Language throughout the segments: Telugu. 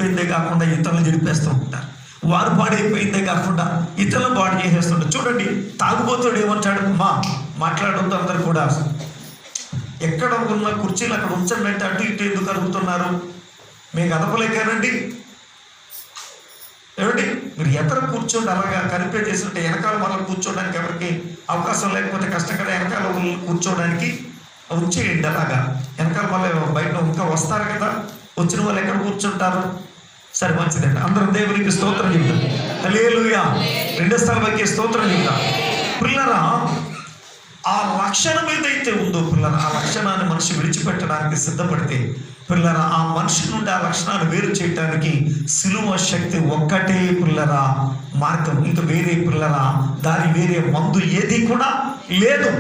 పాడైపోయిందే కాకుండా ఇతరులు చెడిపేస్తూ ఉంటారు. వారు పాడైపోయిందే కాకుండా ఇతరులను పాడు చేసేస్తుంటారు. చూడండి, తాగుబోతుడు ఏమంటాడు, మాట్లాడడంతో అందరు కూడా ఎక్కడ ఉన్న కుర్చీలు అక్కడ ఉంచండి అంటే అటు ఇటు ఎందుకు అడుగుతున్నారు, మీకు అదపలేకానండి ఏమండి, మీరు ఎక్కడ కూర్చోండి, అలాగా కనిపే చేస్తుంటే వెనకాల మనం కూర్చోడానికి ఎవరికి అవకాశం లేకపోతే కష్టం కదా, వెనకాల కూర్చోడానికి ఉంచేయండి. అలాగా వెనకాల మళ్ళీ బయట ఇంకా వస్తారు కదా, వచ్చిన వాళ్ళు ఎక్కడ కూర్చుంటారు. సరే, మంచిదండి. అందరం దేవునికి స్తోత్రం చెప్తాం. హల్లెలూయా. రెండో స్థలంకి స్తోత్రం చెప్తాం. పిల్లరా, ఆ లక్షణం ఏదైతే ఉందో పిల్లరా, ఆ లక్షణాన్ని మనిషి విడిచిపెట్టడానికి సిద్ధపడితే పిల్లరా, ఆ మనిషి నుండి ఆ లక్షణాన్ని వేరు చేయడానికి సిలువ శక్తి ఒక్కటే పిల్లరా మార్గం. ఇంకా వేరే పిల్లరా దాని వేరే మందు ఏది కూడా లేదు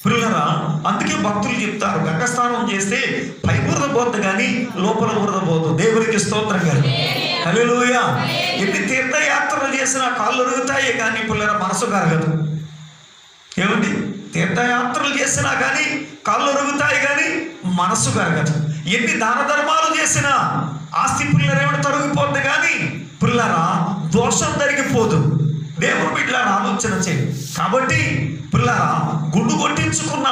పిల్లరా. అందుకే భక్తులు చెప్తారు, గంగస్నానం చేస్తే పై బురద పోద్దు కానీ లోపల బురద పోదు. దేవునికి స్తోత్రం గారు. హల్లెలూయా. ఎన్ని తీర్థయాత్రలు చేసినా కాళ్ళు అరుగుతాయే కానీ పిల్లరా మనసు కరగదు. ఏమండి, తీర్థయాత్రలు చేసినా కానీ కాళ్ళు అరుగుతాయి కానీ మనసు కరగదు. ఎన్ని దాన ధర్మాలు చేసినా ఆస్తి పిల్లలు ఏమైనా తొలగిపోద్ది కానీ పిల్లరా దోషం తరిగిపోదు. దేవుడు బిడ్డలారా ఆలోచన చేయి. కాబట్టి పిల్లరా గుండు కొట్టించుకున్న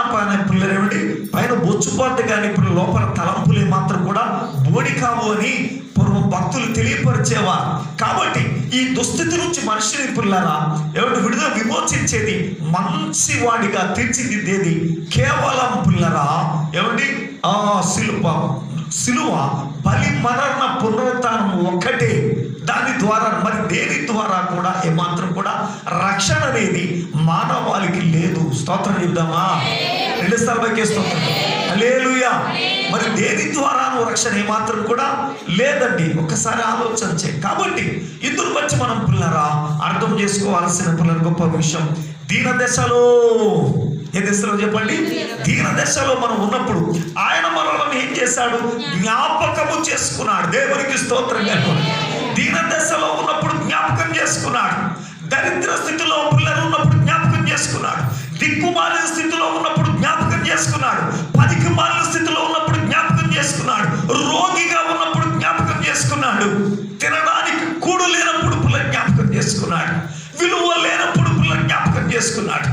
పిల్లలు ఏమిటి పైన బొచ్చుపోద్ది కానీ ఇప్పుడు లోపల తలంపులు మాత్రం కూడా బోడి కావు అని పూర్వం భక్తులు తెలియపరిచేవారు. కాబట్టి ఈ దుస్థితి నుంచి మనిషిని పిల్లరా ఏమిటి విడుదల విమోచించేది, మంచివాడిగా తీర్చిదిద్దేది కేవలం పిల్లరా ఏమిటి సిలువ బలి మరణ పునరుత్థానం ఒక్కటే. దాని ద్వారా మరి దేని ద్వారా కూడా ఏమాత్రం కూడా రక్షణ అనేది మానవాళికి లేదు. స్తోత్రం చెప్దామా? రెండు స్థలకే స్తోత్రం. హల్లెలూయా. మరి దేని ద్వారా రక్షణ ఏమాత్రం కూడా లేదండి. ఒక్కసారి ఆలోచన చేయి. కాబట్టి ఇందులో వచ్చి మనం పిల్లరా అర్థం చేసుకోవాల్సిన పిల్లల గొప్ప విషయం, దీన దశలో, ఏ దశలో చెప్పండి, దీన దశలో మనం ఉన్నప్పుడు ఆయన మనల్ని ఏం చేశాడు, జ్ఞాపకము చేసుకున్నాడు. దేవునికి స్తోత్రం చెప్పండి. దీన దశలో ఉన్నప్పుడు జ్ఞాపకం చేసుకున్నాడు. దరిద్ర స్థితిలో పిల్లలు ఉన్నప్పుడు జ్ఞాపకం చేసుకున్నాడు. దిక్కుమాలిన స్థితిలో ఉన్నప్పుడు జ్ఞాపకం చేసుకున్నాడు. పనికి మాలిన స్థితిలో ఉన్నప్పుడు జ్ఞాపకం చేసుకున్నాడు. రోగిగా ఉన్నప్పుడు జ్ఞాపకం చేసుకున్నాడు. తినడానికి కూడు లేనప్పుడు పిల్ల జ్ఞాపకం చేసుకున్నాడు. విలువ లేనప్పుడు పిల్ల జ్ఞాపకం చేసుకున్నాడు.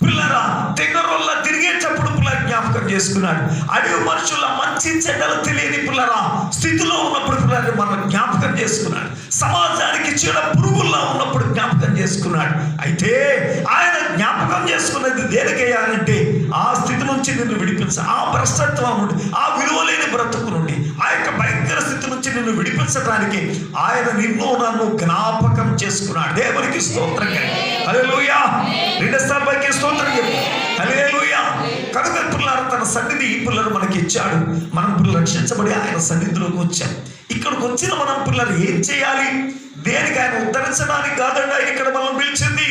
పిల్లరా తెగరోళ్ళ తిరిగేటప్పుడు పిల్ల జ్ఞాపకం చేసుకున్నాడు. అడవి మనుషుల మంచి చెడ్డలు తెలియని పిల్లరా స్థితిలో ఉన్నప్పుడు పిల్లల్ని మనం జ్ఞాపకం చేసుకున్నాడు. సమాజానికి చీడ పురుగుల్లో ఉన్నప్పుడు జ్ఞాపకం చేసుకున్నాడు. అయితే ఆయన జ్ఞాపకం చేసుకున్నది దేనికేయాలంటే ఆ స్థితి నుంచి నిన్ను విడిపించ, ఆ భ్రష్టత్వం నుండి, ఆ విలువ లేని బ్రతుకు నుండి, ఆ యొక్క భయంకర స్థితి నుంచి నిన్ను విడిపించడానికి ఆయన నిన్ను నన్ను జ్ఞాపకం చేసుకున్నాడు. దేవునికి స్తోత్రం. హల్లెలూయా. రెండు స్థలానికి స్తోత్రం చెప్పు. హల్లెలూయా. కనుక పిల్లలు తన సన్నిధి పిల్లలు మనకి ఇచ్చాడు. మనం పిల్లలు రక్షించబడి ఆయన సన్నిధిలోకి వచ్చాం. ఇక్కడికి వచ్చిన మనం పిల్లలు ఏం చేయాలి? దేనికి? ఆయన ఉద్ధరించడానికి కాదండి ఆయన ఇక్కడ మనం పిలిచింది.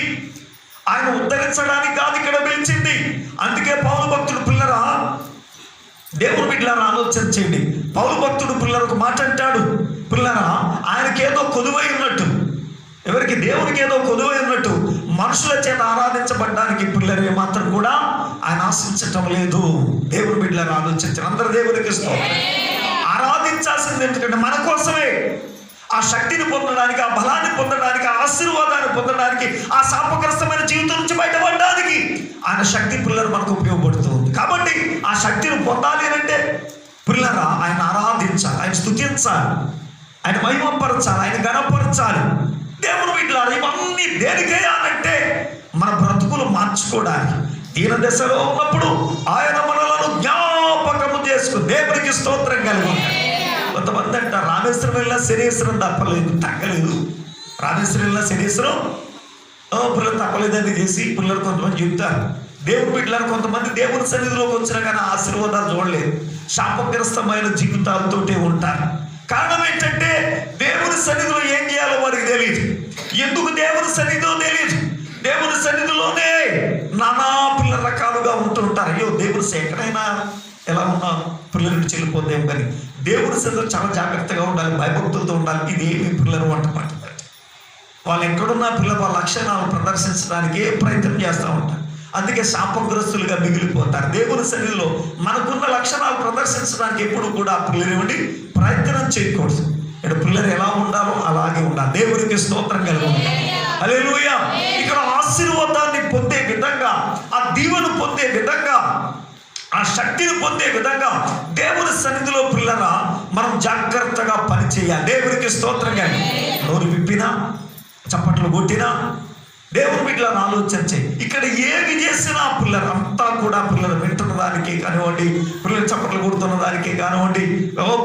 ఆయన ఉద్ధరించడానికి కాదు ఇక్కడ పిలిచింది. అందుకే పౌలు భక్తుడు పిల్లరా దేవుడు బిడ్డలారా ఆలోచన చేయండి. పౌలు భక్తుడు పిల్లలకు మాట అంటాడు, పిల్లరా ఆయనకి ఏదో కొదువై ఉన్నట్టు, ఎవరికి? దేవునికి ఏదో కొదువై ఉన్నట్టు మనుషుల చేత ఆరాధించబడ్డానికి పిల్లలు ఏమాత్రం కూడా ఆయన ఆశించటం లేదు. దేవుడు బిడ్డలారా ఆలోచించారు. అందరూ దేవునికి ఆరాధించాల్సింది ఎందుకంటే మన కోసమే, ఆ శక్తిని పొందడానికి, ఆ బలాన్ని పొందడానికి, ఆ ఆశీర్వాదాన్ని పొందడానికి, ఆ శాపగ్రస్తమైన జీవితం నుంచి బయటపడడానికి ఆయన శక్తి పిల్లలు మనకు ఉపయోగపడుతుంది. కాబట్టి ఆ శక్తిని పొందాలి అంటే పిల్లరా ఆయన ఆరాధించాలి, ఆయన స్తుతించాలి, ఆయన మహిమపరచాలి, ఆయన ఘనపరచాలి. దేవుడు బిడ్డలారా ఇవన్నీ దేనికేయాలంటే మన బ్రతుకులు మార్చుకోవడానికి. దీన దశలో ఉన్నప్పుడు ఆయన మనలను జ్ఞాపకము చేసుకుని దేవునికి స్తోత్రం కలిగి ఉంటాడు. కొంతమంది అంట రామేశ్వరం వెళ్ళినా శనీశ్వరం తప్పలేదు, తగ్గలేదు. రామేశ్వరం వెళ్ళినా శనీశ్వరం పిల్లలు తప్పలేదని చేసి పిల్లలు కొంతమంది చెప్తారు. దేవుడు బిడ్డలారు కొంతమంది దేవుని సన్నిధిలోకి వచ్చినా కానీ ఆశీర్వాదాలు చూడలేదు, శాపగ్రస్తమైన జీవితాలతోటే ఉంటారు. కారణం ఏంటంటే దేవుని సన్నిధిలో ఏం చేయాలో వారికి తెలియదు. ఎందుకు దేవుని సన్నిధిలో తెలియదు. దేవుని సన్నిధిలోనే నానా పిల్లల రకాలుగా ఉంటుంటారు. అయ్యో దేవుని ఎక్కడైనా ఎలా ఉన్నా పిల్లలు చెల్లిపోద్దేమో కానీ దేవుని సన్నిధిలో చాలా జాగ్రత్తగా ఉండాలి, భయభక్తులతో ఉండాలి. ఇదేమి పిల్లలు వంట పడుతుంది. వాళ్ళు ఎక్కడున్నా పిల్లలు వాళ్ళ లక్షణాలు ప్రదర్శించడానికి ప్రయత్నం చేస్తూ ఉంటారు. అందుకే శాపగ్రస్తులుగా మిగిలిపోతారు. దేవుని సన్నిధిలో మనకున్న లక్షణాలు ప్రదర్శించడానికి ఎప్పుడు కూడా పిల్లలు ప్రయత్నం చేయకూడదు. ఇక్కడ పిల్లలు ఎలా దేవునికి స్తోత్రం కలుగును. హల్లెలూయా. ఇక్కడ ఆశీర్వాదాన్ని పొందే విధంగా, ఆ దీవెను పొందే విధంగా, ఆ శక్తిని పొందే విధంగా దేవుని సన్నిధిలో పిల్లరా మనం జాగ్రత్తగా పనిచేయాలి. దేవునికి స్తోత్రం. కానీ నోరు విప్పినా, చప్పట్లు కొట్టినా దేవుని బిడ్డలను ఆలోచన చేయి. ఇక్కడ ఏమి చేసినా పిల్లలు అంతా కూడా పిల్లలు వింటున్న దానికి కానివ్వండి, పిల్లలు చప్పట్లు కొడుతున్న దానికి కానివ్వండి,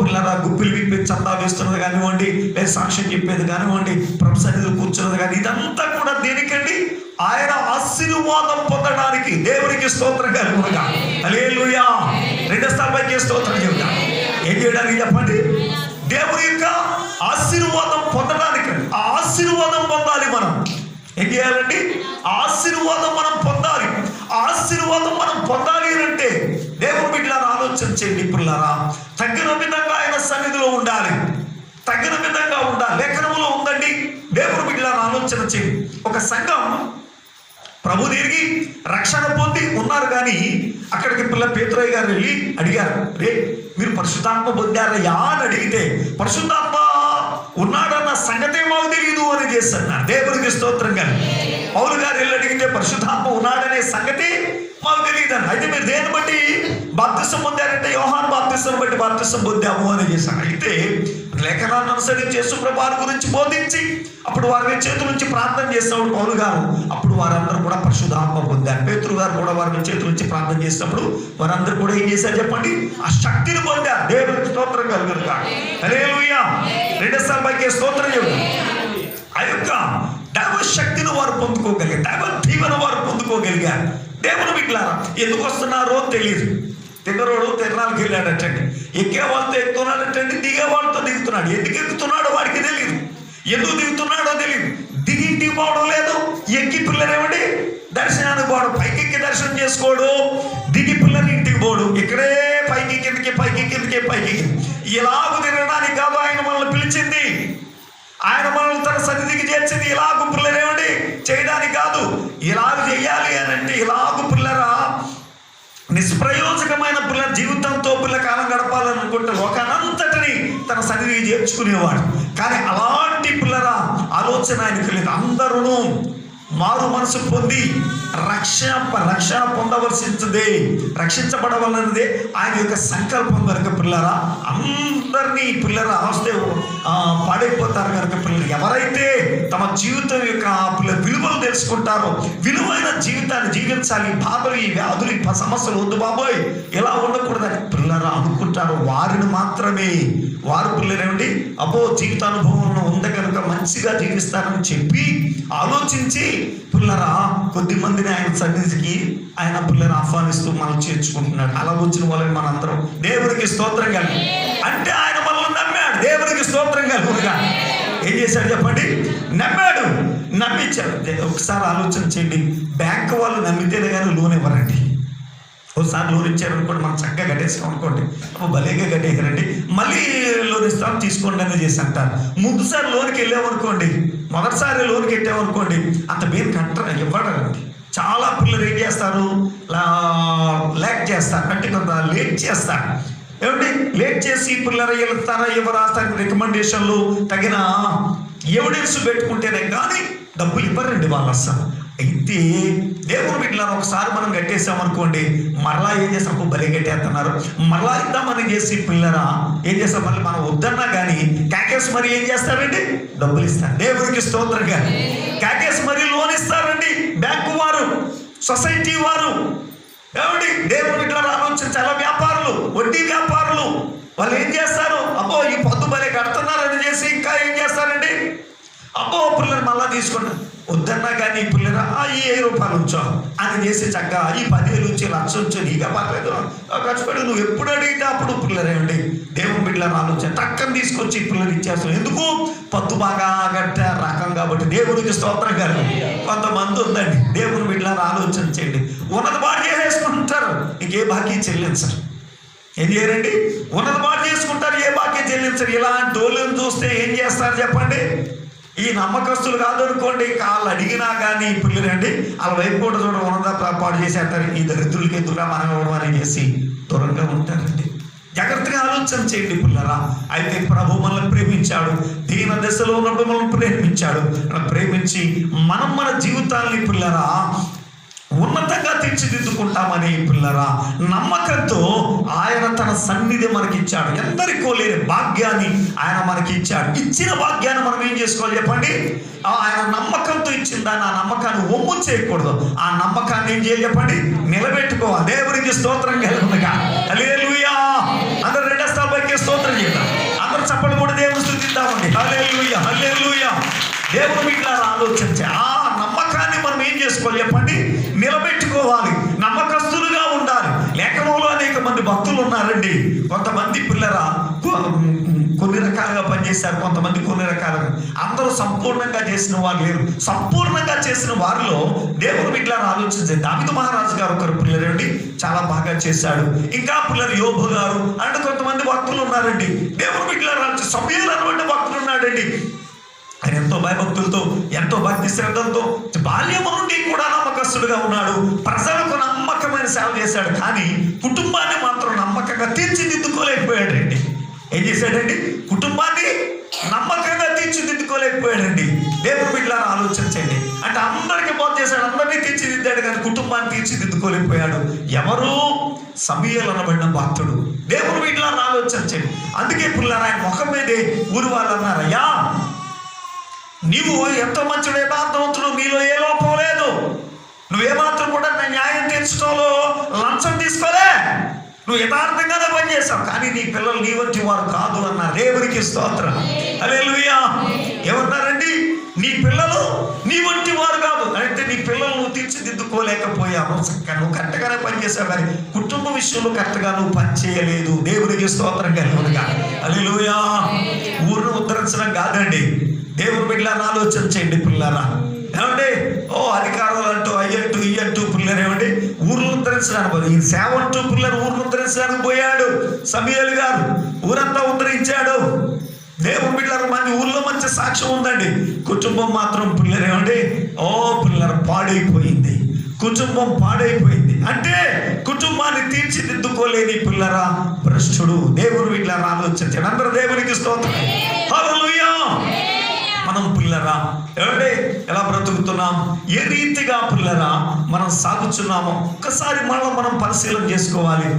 పిల్లల గుప్పిలు విప్పి చందా వేస్తున్నది కానివ్వండి, లేదా సాక్ష్యం చెప్పేది కానివ్వండి, ప్రభు సన్నిధిలో కూర్చున్నది కానీ, ఇదంతా కూడా దేనికండి? ఆయన ఆశీర్వాదం పొందడానికి. దేవునికి స్తోత్రం కలుగునుగా. హల్లెలూయా. రెండో స్థాయికి స్తోత్రం చెబుతా. ఏం చేయడానికి చెప్పండి? దేవుని యొక్క ఆశీర్వాదం పొందడానికి. ఆ ఆశీర్వాదం పొందాలి. మనం ఏం చేయాలండి? ఆశీర్వాదం మనం పొందాలి. ఆశీర్వాదం మనం పొందాలి అంటే దేవుని బిడ్డలను ఆలోచన చేయండి పిల్లరా. తగిన విధంగా ఆయన సన్నిధిలో ఉండాలి. తగిన విధంగా ఉండాలి. లేఖనంలో ఉందండి. దేవుని బిడ్డలను ఆలోచన చేయండి. ఒక సంఘం ప్రభు తిరిగి రక్షణ పొంది ఉన్నారు, కానీ అక్కడికి పిల్ల పేతురయ్య గారు వెళ్ళి అడిగారు, రే మీరు పరిశుద్ధాత్మ పొందారయ్యా అని అడిగితే, పరిశుద్ధాత్మ ఉన్నాడన్న సంగతే మాకు తెలియదు అని చేస్తున్నారు. దేవునికి స్తోత్రం. కానీ పౌలు గారు వెళ్ళి అడిగితే పరిశుద్ధాత్మ ఉన్నాడనే సంగతి మాకు తెలియదు అని. అయితే మీరు దేన్ని బట్టి బాప్తిసం పొందారంటే యోహాను బాప్తిసం బట్టి బాప్తిసం పొందాము అని చేశాను. అయితే లేఖనాన్ని అనుసరించి యేసు ప్రభువు గురించి బోధించి అప్పుడు వారి చేతుల నుంచి ప్రార్థన చేసినప్పుడు పౌలు గారు, అప్పుడు వారందరూ కూడా పరిశుద్ధాత్మ పొందారు. పేతురు గారు కూడా వారి చేతుల నుంచి ప్రార్థన చేసినప్పుడు వారందరూ కూడా ఏం చేశారు చెప్పండి? ఆ శక్తిని పొందారు. దేవునికి స్తోత్రం కలుగును గాక. హల్లెలూయా. రెండోసారి పైకి స్తోత్రం చెబుతారు. ఆ యొక్క దైవ శక్తిని వారు పొందుకోగలిగారు. దైవ దీవెన వారు పొందుకోగలిగారు. దేవుని బిడ్డలారా, ఎందుకు వస్తున్నారో తెలియదు. తిన్నరోడు తిరణాలకు వెళ్ళాడటండి. ఎక్కే వాళ్ళతో ఎక్కుతున్నాడటండి, దిగే వాళ్ళతో దిగుతున్నాడు. ఎందుకు ఎక్కుతున్నాడో వాడికి తెలియదు, ఎందుకు దిగుతున్నాడో తెలియదు. దిగి ఇంటికి పోవడం లేదు, ఎక్కి పిల్లరేమండి దర్శనానికి పోవడం. పైకి దర్శనం చేసుకోడు, దిగి పిల్లలు ఇంటికి పోడు. ఇక్కడే పైకి కిందకి, పైకి కిందకి, పైకి ఇలాగ తిరగడానికి కాదు ఆయన మనల్ని పిలిచింది. ఆయన మనల్ని తన సన్నిధికి చేర్చింది ఇలాగ పిల్లరేమండి చేయడానికి కాదు. ఇలాగ చెయ్యాలి అని అంటే ఇలాగ పిల్లరా నిష్ప్రయోజకమైన పిల్లల జీవితంతో పిల్ల కాలం గడపాలని అనుకుంటే లోకానంతటిని తన సన్నిధికి చేర్చుకునేవాడు. కానీ అలాంటి పిల్లల ఆలోచన ఆయనకు లేదు. అందరూ మారు మనసు పొంది రక్షణ పొందవలసిందే, రక్షించబడవలన్నదే ఆయన యొక్క సంకల్పం కనుక పిల్లరా అందరినీ పిల్లరా వస్తే పాడైపోతారు కనుక పిల్లలు ఎవరైతే తమ జీవితం యొక్క పిల్లల విలువలు తెలుసుకుంటారో, విలువైన జీవితాన్ని జీవించాలి, బాధలు ఈ వ్యాధులు ఈ సమస్యలు వద్దు బాబోయ్ ఇలా ఉండకూడదని పిల్లరా అనుకుంటారు, వారిని మాత్రమే వారు పిల్లలేమండి అబ్బో జీవితానుభవంలో ఉంది కనుక మంచిగా జీవిస్తారని చెప్పి ఆలోచించి పిల్లరా కొద్ది మందిని ఆయన సన్నిధికి ఆయన పిల్లలు ఆహ్వానిస్తూ మనం చేర్చుకుంటున్నాడు. అలా వచ్చిన వాళ్ళని మనందరం దేవునికి స్తోత్రం కలిగి అంటే ఆయన మనల్ని నమ్మాడు. దేవునికి స్తోత్రం కలుగునుగా. ఏం చేశాడు చెప్పండి? నమ్మాడు, నమ్మించాడు. ఒకసారి ఆలోచన చేయండి, బ్యాంక్ వాళ్ళు నమ్మితేనే కానీ లోన్ ఇవ్వరండి. ఒకసారి లోన్ ఇచ్చారనుకోండి, మనం చక్కగా కట్టేసాం అనుకోండి, భలేగా కట్టేసారండి, మళ్ళీ లోన్ ఇస్తాం తీసుకోండి అని చేసి అంటారు. ముందుసారి లోన్కి వెళ్ళామనుకోండి, మొదటిసారి లోన్కి వెళ్ళామనుకోండి, అంత పేరు ఇవ్వడండి. చాలా పిల్లలు ఏం చేస్తారు, లేట్ చేస్తారు, అంటే కొంత లేట్ చేస్తారు. ఏమండి లేట్ చేసి పిల్లలు వెళ్తారా ఇవ్వరాస్తానికి రికమెండేషన్లు తగిన ఎవిడెన్స్ పెట్టుకుంటేనే కానీ డబ్బులు ఇవ్వరండి వాళ్ళు అసలు. అయితే దేవుని బిడ్డలను ఒకసారి మనం కట్టేసామనుకోండి, మరలా ఏం చేస్తాం, బలి కట్టేస్తున్నారు, మరలా ఇద్దామని చేసి పిల్లరా ఏం చేస్తాం, మళ్ళీ మనం వద్దన్నా కానీ క్యాకేస్ మరి ఏం చేస్తారండి, డబ్బులు ఇస్తారు. దేవునికి స్తోత్రం. కానీ క్యాకేస్ మరి లోన్ ఇస్తారండి బ్యాంకు వారు, సొసైటీ వారు. ఏమండి దేవుని బిడ్డలను ఆలోచన చాలా వ్యాపారులు, వడ్డీ వ్యాపారులు వాళ్ళు ఏం చేస్తారు, అబ్బో ఈ పొద్దు బలి కడుతున్నారని చేసి ఇంకా ఏం చేస్తారండి, అబ్బో పిల్లలు మళ్ళా తీసుకుంటారు. వద్దన్నా కానీ పిల్లరా ఈ 1000 రూపాయలు ఉంచో అని చేసి చక్కగా ఈ 10,000 ఉంచి 1,00,000 ఉంచో నీగా పర్లేదు ఖర్చు పెట్టి నువ్వు ఎప్పుడు అడిగితే అప్పుడు పిల్లరేమండి దేవుని బిడ్డలను ఆలోచన టక్కని తీసుకొచ్చి పిల్లలు ఇచ్చేస్తాం. ఎందుకు? పద్దు బాగా గట్టే రకం కాబట్టి. దేవునికి స్తోత్రం గారు. కొంతమంది ఉందండి దేవుని బిడ్డలను ఆలోచన చేయండి, ఉన్నది బాగా చేసేసుకుంటారు, ఇంకే బాకీ చెల్లించరు. ఏం చేయరండి, ఉన్నది బాగా చేసుకుంటారు, ఏ బాకీ చెల్లించరు. ఇలాంటి వాళ్ళని చూస్తే ఏం చేస్తారు చెప్పండి? ఈ నమ్మకస్తులు కాదు అనుకోండి, వాళ్ళు అడిగినా కానీ పిల్లలండి వాళ్ళ వైపు కూడా చూడడం ఉన్నదా పాటు చేసేస్తారు. ఈ దరిద్రులకి ఎదురుగా మనం ఇవ్వడం అని చేసి దూరంగా ఉంటారండి. జాగ్రత్తగా ఆలోచన చేయండి పిల్లరా. అయితే ప్రభు మనల్ని ప్రేమించాడు, దీన దశలో ఉన్నప్పుడు మనల్ని ప్రేమించాడు. ప్రేమించి మనం మన జీవితాల్ని పిల్లరా ఉన్నతంగా తీర్చిదిద్దుకుంటామని పిల్లరా నమ్మకంతో ఆయన తన సన్నిధి మనకి ఇచ్చాడు. ఎందరికో లేని భాగ్యాన్ని ఆయన మనకి ఇచ్చాడు. ఇచ్చిన భాగ్యాన్ని మనం ఏం చేసుకోవాలి చెప్పండి? ఆయన నమ్మకంతో ఇచ్చిన దాన్ని, ఆ నమ్మకాన్ని ఒమ్ము చేయకూడదు. ఆ నమ్మకాన్ని ఏం చేయాలి చెప్పండి? నిలబెట్టుకోవాలి. దేవునికి స్తోత్రం కలుగునుగా. హల్లెలూయా. అందరూ రెండో స్థాయికి స్తోత్రం చేద్దాం. అందరూ చప్పట్లు కూడా దేవుని స్తుతిద్దామండి. హల్లెలూయా, హల్లెలూయా. దేవుడు ఇట్లా ఆలోచించే ఆ నమ్మకాన్ని మనం ఏం చేసుకోవాలి చెప్పండి? నిలబెట్టుకోవాలి. నమ్మకస్తులుగా ఉండాలి. లేఖనంలో అనేక మంది భక్తులు ఉన్నారండి. కొంతమంది పిల్లరా కొన్ని రకాలుగా పనిచేశారు, కొంతమంది కొన్ని రకాలుగా. అందరూ సంపూర్ణంగా చేసిన వారు లేరు. సంపూర్ణంగా చేసిన వారిలో దేవుడు ఇట్లా ఆలోచించారు. దావీదు మహారాజు గారు ఒకరు పిల్లరండి, చాలా బాగా చేశాడు. ఇంకా పిల్లలు యోబు గారు అంటే కొంతమంది భక్తులు ఉన్నారండి. దేవుడు ఇట్లా సమూయేలు అన్నటువంటి భక్తులు ఉన్నాడండి. ఆయన ఎంతో భయభక్తులతో, ఎంతో భక్తి శ్రద్ధలతో బాల్యము నుండి కూడా నమ్మకస్తుడుగా ఉన్నాడు. ప్రజలకు నమ్మకమైన సేవ చేశాడు. కానీ కుటుంబాన్ని మాత్రం నమ్మకంగా తీర్చిదిద్దుకోలేకపోయాడండి. ఏం చేశాడండి? కుటుంబాన్ని నమ్మకంగా తీర్చిదిద్దుకోలేకపోయాడండి. దేవుడు బిడ్డలారా ఆలోచించండి. అంటే అందరికీ బోధ చేశాడు, అందరినీ తీర్చిదిద్దాడు, కానీ కుటుంబాన్ని తీర్చిదిద్దుకోలేకపోయాడు. ఎవరు? సమూయేలు అనబడిన భక్తుడు. దేవుడు బిడ్డలారా ఆలోచించండి. అందుకే పిల్లలు ఆయన ముఖం మీదే ఊరు వాళ్ళు అన్నారయ్యా, నీవు ఎంతో మంచి యథార్థవంతుడు, నీలో ఏ లోపం లేదు, నువ్వేమాత్రం కూడా నా న్యాయం తీర్చడంలో లంచం తీసుకోలే, నువ్వు యథార్థంగానే పనిచేస్తావు, కానీ నీ పిల్లలు నీ వంటి వారు కాదు అన్నారు. దేవునికి స్తోత్రం. హల్లెలూయా. ఏమన్నారండి? నీ పిల్లలు నీ వంటి వారు కాదు అంటే నీ పిల్లలు నువ్వు తీర్చిదిద్దుకోలేకపోయావు. నువ్వు కరెక్ట్గానే పనిచేసావు, కానీ కుటుంబ విషయంలో కరెక్ట్గా నువ్వు పనిచేయలేదు. దేవునికి స్తోత్రం కలుగునుగా. హల్లెలూయా. ఊరును ఉద్ధరించడం కాదండి. దేవుని బిడ్డలను ఆలోచించండి పిల్లరా. ఏమండి? అధికారులు అంటూ అయ్యంటూ ఇయ్యంటూ పిల్లలు ఏమండి ఊర్లు ఉద్ధరించడానికి, ఈ సేవ అంటూ పిల్లలు ఊర్లు ఉద్ధరించడానికి పోయాడు సమూయేలు గారు. ఊరంతా ఉద్ధరించాడు. దేవుని బిడ్డల మంది ఊర్లో మంచి సాక్ష్యం ఉందండి. కుటుంబం మాత్రం పిల్లలు ఏమండి పిల్లలు పాడైపోయింది. కుటుంబం పాడైపోయింది. అంటే కుటుంబాన్ని తీర్చిదిద్దుకోలేని పిల్లరా భ్రష్టుడు. దేవుని బిడ్డలను ఆలోచించండి. అందరూ దేవునికి స్తోత్రం. హల్లెలూయా. మనం పిల్లరా ఏమంటే ఎలా బ్రతుకుతున్నాం, ఏ రీతిగా పిల్లరా మనం సాగుతున్నామో ఒక్కసారి మనం పరిశీలన చేసుకోవాలి.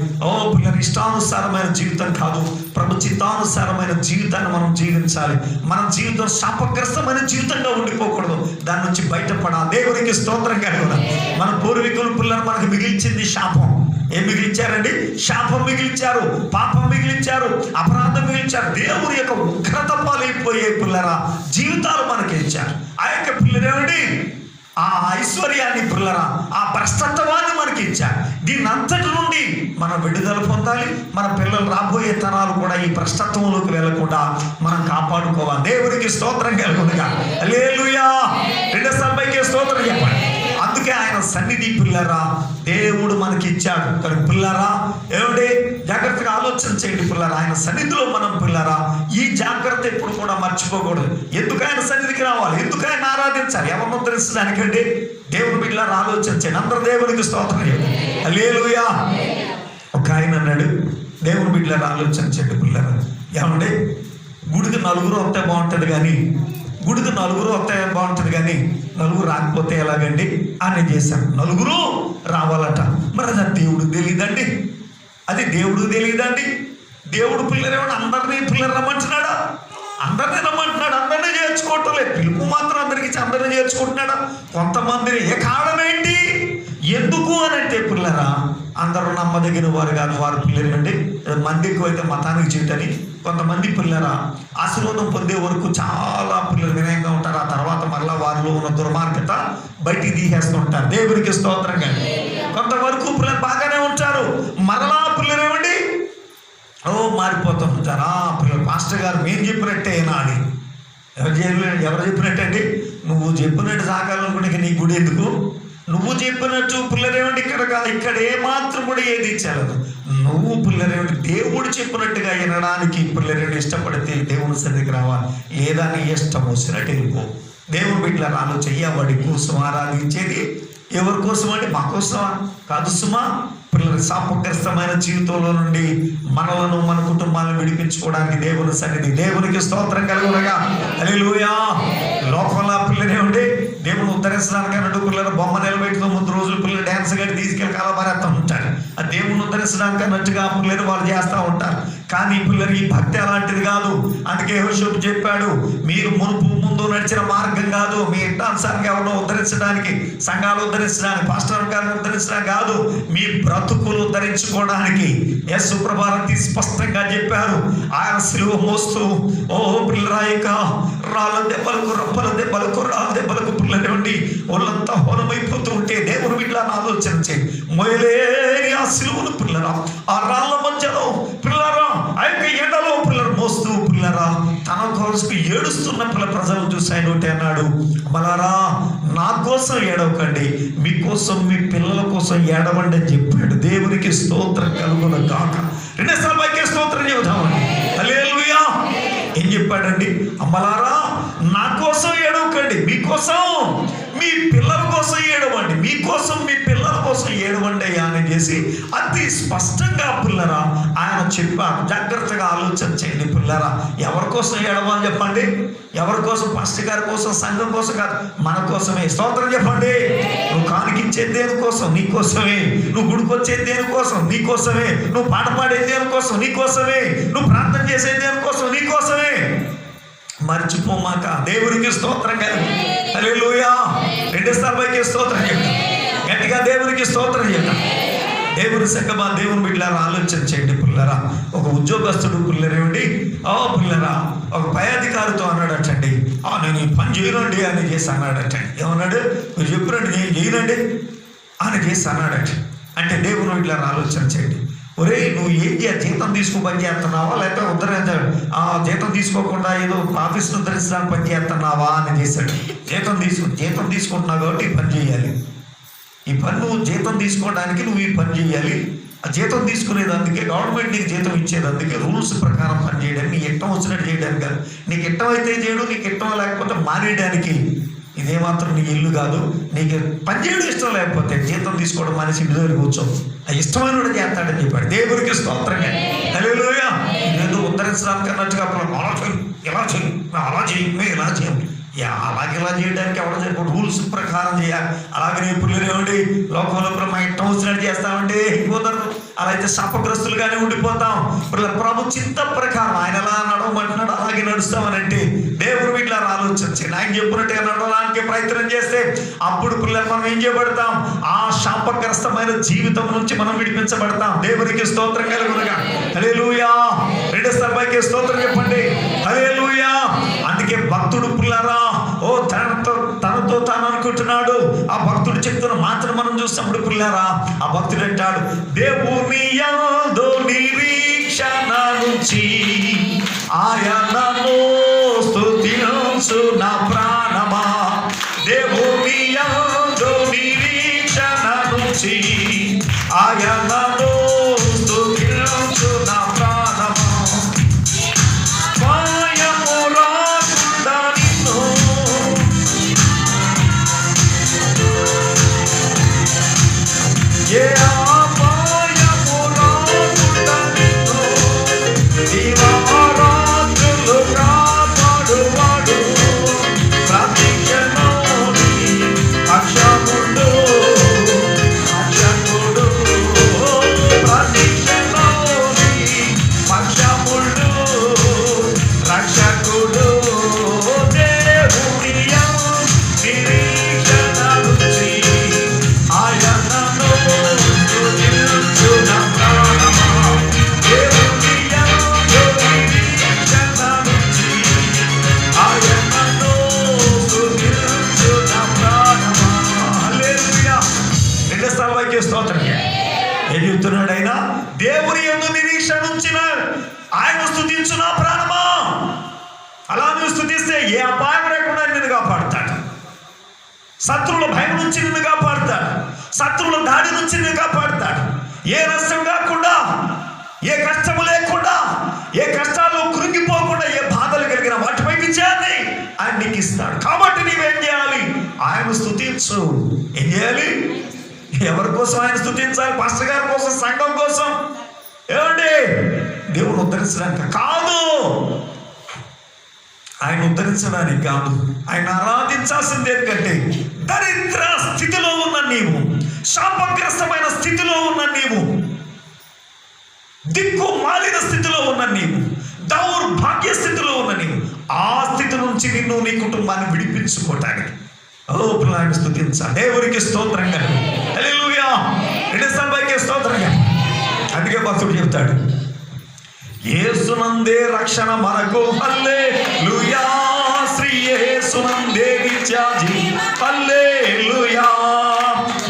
పిల్లలు ఇష్టానుసారమైన జీవితం కాదు, ప్రభు చిత్తానుసారమైన జీవితాన్ని మనం జీవించాలి. మన జీవితం శాపగ్రస్తమైన జీవితంగా ఉండిపోకూడదు. దాని నుంచి బయటపడాలి. దేవునికి స్తోత్రం కలుగును. మన పూర్వీకులు పిల్లలు మనకు మిగిల్చింది శాపం. ఏం మిగిలించారండి? శాపం మిగిలించారు, పాపం మిగిలించారు, అపరాధం మిగిలించారు. దేవుని యొక్క ఉగ్రత పాలైపోయే పిల్లరా జీవితాలు మనకి ఇచ్చారు. ఆ యొక్క పిల్లరేమండి ఆ ఐశ్వర్యాన్ని పిల్లరా ఆ భ్రష్టత్వాన్ని మనకి ఇచ్చారు. దీని అంతటి నుండి మనం విడుదల పొందాలి. మన పిల్లలు రాబోయే తరాలు కూడా ఈ భ్రష్టత్వంలోకి వెళ్ళకుండా మనం కాపాడుకోవాలి. దేవునికి స్తోత్రం కలుగునుగా. హల్లెలూయా. రెండో సభకి స్తోత్రం చెప్పండి. అందుకే ఆయన సన్నిధి పిల్లరా దేవుడు మనకి ఇచ్చాడు. కానీ పిల్లరా ఏమిటి జాగ్రత్తగా ఆలోచన చేయండి పిల్లరా. ఆయన సన్నిధిలో మనం పిల్లరా ఈ జాగ్రత్త ఎప్పుడు కూడా మర్చిపోకూడదు. ఎందుకు ఆయన సన్నిధికి రావాలి, ఎందుకు ఆయన ఆరాధించాలి, ఎవరిని ఉద్ధరించడానికండి? దేవుని బిడ్డలారా ఆలోచించండి. అందరూ దేవునికి స్తోత్రం చెప్పండి. హల్లెలూయా. ఒక ఆయన అన్నాడు, దేవుని బిడ్డలారా ఆలోచించండి పిల్లరా. ఏమండి గుడికి నలుగురు వస్తే బాగుంటుంది, కానీ గుడికి నలుగురు వస్తే బాగుంటుంది, కానీ నలుగురు రాకపోతే ఎలాగండి అని చేశాను. నలుగురు రావాలట. మరి అది దేవుడు తెలియదండి, అది దేవుడు తెలియదండి. దేవుడు పిల్లరేమన్నా అందరినీ పిల్లలు రమ్మంటున్నాడా? అందరినీ రమ్మంటున్నాడు. అందరినీ చేర్చుకోవటం లేదు. పిలుపు మాత్రం అందరికి అందరినీ చేర్చుకుంటున్నాడా? కొంతమందిని. ఏ కారణం ఏంటి? ఎందుకు అని అంటే పిల్లరా అందరూ నమ్మదగిన వారు కాదు. వారు పిల్లలు అండి మంది ఎక్కువైతే మతానికి చేయటని. కొంతమంది పిల్లరా ఆశీర్వాదం పొందే వరకు చాలా పిల్లలు వినయంగా ఉంటారు. ఆ తర్వాత మరలా వారిలో ఉన్న దుర్మార్గత బయటికి తీసేస్తుంటారు. దేవునికి స్తోత్రం. కానీ కొంతవరకు పిల్లలు బాగానే ఉంటారు, మరలా పిల్లలు ఏమండి మారిపోతూ ఉంటారు. పిల్లలు పాస్టర్ గారు మేము చెప్పినట్టే నాది. ఎవరు చెప్పినట్టే అండి? నువ్వు చెప్పినట్టు సాగాలనుకుంటే నీ గుడి ఎందుకు? నువ్వు చెప్పినట్టు పిల్లరేమండి ఇక్కడ ఏమాత్రం కూడా ఏది ఇచ్చారు. నువ్వు పిల్లరేమిటి దేవుడు చెప్పినట్టుగా వినడానికి పిల్లరేమిటి ఇష్టపడితే దేవుని సన్నిధికి రావాలి. లేదా నీ ఇష్టం వచ్చినట్టు వెళ్ళిపో. దేవుని బిడ్డల ఆలోచన వాడి కోసం ఆరాధించేది ఎవరి కోసం అండి? మా కోసమా? కాదు సుమా. పిల్లల శాపగ్రస్తమైన జీవితంలో నుండి మనలను మన కుటుంబాలను విడిపించుకోవడానికి దేవుని సన్నిధి. దేవునికి స్తోత్రం కలుగునగా. హల్లెలూయా. లోకంలో పిల్లలు ఏమండి, దేవుని ఉద్ధరించడానికి అన్నట్టు పిల్లలు బొమ్మ నిలబెట్టుతో ముందు రోజులు పిల్లలు డ్యాన్స్ గడి తీసుకెళ్ళి కలబరేస్తూ ఉంటారు. ఆ దేవుని ఉద్ధరించడానికి అన్నట్టుగా పిల్లలు వాళ్ళు చేస్తూ ఉంటారు. కానీ పిల్లలు ఈ భక్తి అలాంటిది కాదు. అందుకే యెహోషువ చెప్పాడు, మీరు ముందు నడిచిన మార్గం కాదు, మీ ఇష్టానుసారంగా ఎవరినో ఉద్ధరించడానికి, సంఘాలు ఉద్ధరించడానికి, పాస్టర్ గారిని ఉద్ధరించడానికి కాదు, మీ బ్రతుకులు ఉద్ధరించుకోవడానికి. యేసు ప్రభువు స్పష్టంగా చెప్పారు. ఆయన సిలువ మోస్తూ ఓ పిల్లరాయిక రాళ్ళ దెబ్బలకు, రప్పల దెబ్బలకు, రాళ్ళ దెబ్బలకు పిల్లలు ఉండి వాళ్ళంతా హోనమైపోతూ ఉంటే దేవుడు వీళ్ళని ఆలోచన చేయి, మొయలేని ఆ సిలువను పిల్లరా, ఆ రాళ్ళ మధ్యలో పిల్లరా, ఆ యొక్క ఎండలో పిల్లలు మోస్తూ పిల్లరా తన కోసం ఏడుస్తున్న పిల్ల ప్రజలను చూసి ఆయన ఒకటి అన్నాడు, మలారా నా కోసం ఏడవకండి, మీకోసం మీ పిల్లల కోసం ఏడవండి అని చెప్పాడు. దేవునికి స్తోత్రం కలుగును గాక. రెండోసారి పైకి స్తోత్రం చెబుతామండి. హల్లెలూయా. ఏం చెప్పాడండి? అమ్మలారా నా కోసం ఏడవకండి, మీకోసం మీ పిల్లల కోసం ఏడవండి, మీకోసం మీ పిల్లల కోసం ఏడవండి అయ్యా అని చేసి అతి స్పష్టంగా పిల్లరా ఆయన చెప్పారు. జాగ్రత్తగా ఆలోచన చేయండి పిల్లరా, ఎవరి కోసం ఏడవాలి చెప్పండి? ఎవరి కోసం? పాస్టర్ గారి కోసం, సంఘం కోసం కాదు, మన కోసమే. స్తోత్రం చెప్పండి. నువ్వు కానికిచ్చేది దేనికోసం? నీకోసమే. నువ్వు గుడికొచ్చేది దేనికోసం? నీకోసమే. నువ్వు పాట పాడేది దేనికోసం? నీకోసమే. నువ్వు ప్రార్థన చేసేది దేనికోసం? నీకోసమే. మర్చిపోమాక. దేవునికి స్తోత్రం కలుగు. హల్లెలూయా. రెండోసారి పైకి స్తోత్రం చెప్తాం, గట్టిగా దేవునికి స్తోత్రం చెప్తాం. దేవుని సంగమా, దేవుని బిడ్డలారా ఆలోచన చేయండి పిల్లరా. ఒక ఉద్యోగస్తుడు పిల్లరేమిటి, పిల్లరా ఒక పై అధికారితో అన్నాడటండి, నేను ఈ పని చేయనండి అని చేసి అన్నాడటండి. ఏమన్నాడు? మీరు చెప్పినట్టు నేను చేయనండి అని చేసి అన్నాడట. అంటే దేవుని బిడ్డలారా ఆలోచన చేయండి. ఒరే నువ్వు ఏం జీతం తీసుకుని పని చేస్తున్నావా, లేకపోతే జీతం తీసుకోకుండా ఏదో ఆఫీస్ను ఉద్ధరించడానికి పని చేస్తున్నావా అని చేశాడు. జీతం తీసుకుంటున్నావు కాబట్టి ఈ పని చేయాలి, ఈ పని నువ్వు జీతం తీసుకోవడానికి నువ్వు ఈ పని చేయాలి. ఆ జీతం తీసుకునేది అందుకే, గవర్నమెంట్ నీకు జీతం ఇచ్చేది అందుకే, రూల్స్ ప్రకారం పని చేయడానికి, నీకు ఇష్టం వచ్చినట్టు చేయడానికి కాదు. నీకు ఇష్టం అయితే చేయడం, నీకు ఇష్టం లేకపోతే మానేయడానికి. ఇదేమాత్రం నీ ఇల్లు కాదు. నీకు పని చేయడం ఇష్టం లేకపోతే జీతం తీసుకోవడం మనిషి ఇంటి దగ్గర కూర్చో, ఆ ఇష్టమైన కూడా చేస్తాడని చెప్పాడు. దేవుడికి స్తోత్రంగా. హల్లెలూయా. నేను ఉద్ధరించడానికి అన్నట్టుగా అలా చేయి, ఇలా చేయి, అలా చేయి, ఇలా చేయండి, అలాగే ఇలా చేయడానికి ఎవడో చెప్పి రూల్స్ ప్రకారం చేయాలి. అలాగే ఇప్పుడు ఏమండి లోకంలో మా ఇష్టం వచ్చినట్టు చేస్తామంటే కుదరదు. అలా అయితే శాపగ్రస్తులుగానే ఉండిపోతాం. ఇప్పుడు ప్రభు చింత ప్రకారం ఆయన ఎలా నడవమంటున్నాడు అలాగే నడుస్తామనంటే దేవుడు వీటిలో ఆలోచించి ఆయన చెప్పినట్టుగా నడవడానికి ప్రయత్నం చేస్తే అప్పుడు పిల్లలు మనం ఏం చేయబడతాం? ఆ శాపగ్రస్తమైన జీవితం నుంచి మనం విడిపించబడతాం. దేవునికి స్తోత్రం కలుగునుగా. హల్లెలూయా. రెండోసారి పైకి స్తోత్రం చెప్పండి. హల్లెలూయా. అందుకే భక్తుడు పిల్లరా తనతో తాను అనుకుంటున్నాడు. ఆ భక్తుడు చెప్తున్న మాత్రం మనం చూసినప్పుడు పిల్లరా ఆ భక్తుడు అంటాడు, దేవుని యందు నిరీక్షణ నుంచి ఆయనను స్తుతించు నా ప్రాణమా. దేవుని యందు నిరీక్షణ నుంచి ఆయనను స్తుతించు నా ప్రాణమా. ఏం చెప్తున్నాడు ఆయన? దేవుని యందు నిరీక్షణ ఉంచిన ఆయన స్తుతించు నా ప్రాణమా. అలా నువ్వు స్తుతిస్తే ఏ అపాయం లేకుండా నిన్ను కాపాడుతాడు. శత్రువుల భయం నుంచి నిన్ను కాపాడుతాడు. శత్రువుల దాడి నుంచి నిన్ను కాపాడుతాడు. ఏ నష్టం కాకుండా, ఏ కష్టము లేకుండా, ఏ కష్టాలు కృంగిపోకుండా, ఏ బాధలు కలిగిన వాటిపై విజయాన్ని ఆయన నీకు ఇస్తాడు. కాబట్టి నీవేం చేయాలి? ఆయన స్తుతించు. ఏం చేయాలి? ఎవరి కోసం ఆయన స్తుతించాలి? పాస్టర్ గారి కోసం, సంఘం కోసం, ఏమండి దేవుడు ఉద్ధరించడానికి కాదు. ఆయన ఉద్ధరించడానికి కాదు, ఆయన ఆరాధించాల్సింది ఎందుకంటే దరిద్ర స్థితిలో ఉన్న నీవు, శాపగ్రస్తమైన స్థితిలో ఉన్న నీవు, దిక్కు మాలిన స్థితిలో ఉన్న నీవు, దౌర్భాగ్య స్థితిలో ఉన్న నీవు, ఆ స్థితి నుంచి నిన్ను నీ కుటుంబాన్ని విడిపించుకోవటానికి పిల్లాన్ని స్తుతించాలి. దేవునికి స్తోత్రంగా, హల్లెలూయా, రెండోసారి స్తోత్రంగా. అందుకే భక్తుడు చెప్తాడు, యేసునందే రక్షణ మనకు, హల్లెలూయా, శ్రీ యేసునందే నిత్యజీవం, హల్లెలూయా,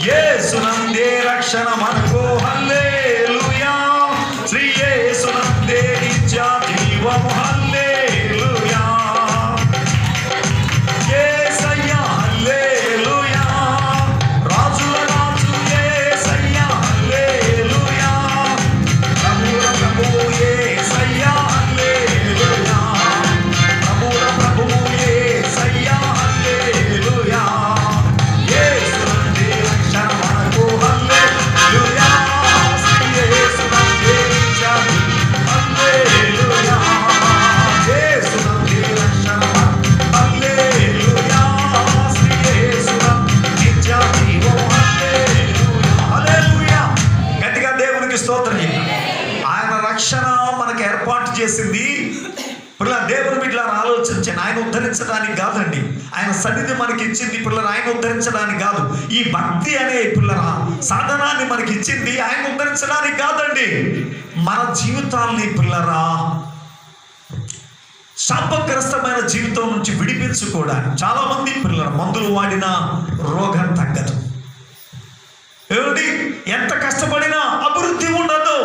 యేసునందే రక్షణ మనకు, హల్లెలూయా, శ్రీ యేసునందే నిత్యజీవం, హల్లెలూయా, యేసయ్యా హల్లెలూయా, రాజుల రాజు యేసయ్యా హల్లెలూయా, ప్రభువుల ప్రభువు యేసయ్యా హల్లెలూయా, ప్రభువుల ప్రభువు యేసయ్యా హల్లెలూయా, యేసునందే రక్షణ మనకు, హల్లెలూయా, శ్రీ యేసునందే నిత్యజీవం, హల్లెలూయా, యేసునందే రక్షణ మనకు, హల్లెలూయా, శ్రీ యేసునందే నిత్యజీవం, హల్లెలూయా, హల్లెలూయా. గట్టిగా దేవునికి స్తోత్రం చేయండి. ఆయన రక్షణ మనకు ఏర్పాటు చేసింది. పిల్లల దేవుని బిడ్డలను ఆలోచించండి, ఆయన ఉద్ధరించడానికి కాదండి, ఆయన సన్నిధి మనకి ఇచ్చింది పిల్లలు ఆయన ఉద్ధరించడానికి కాదు. ఈ భక్తి అనే పిల్లల సాధనాన్ని మనకి ఇచ్చింది ఆయన ఉద్ధరించడానికి కాదండి, మన జీవితాల్ని పిల్లరా శాపగ్రస్తమైన జీవితం నుంచి విడిపించుకోవడానికి. చాలా మంది పిల్లల మందులు వాడినా రోగం తగ్గదు, ఏమిటి ఎంత కష్టపడినా అభివృద్ధి ఉండదు,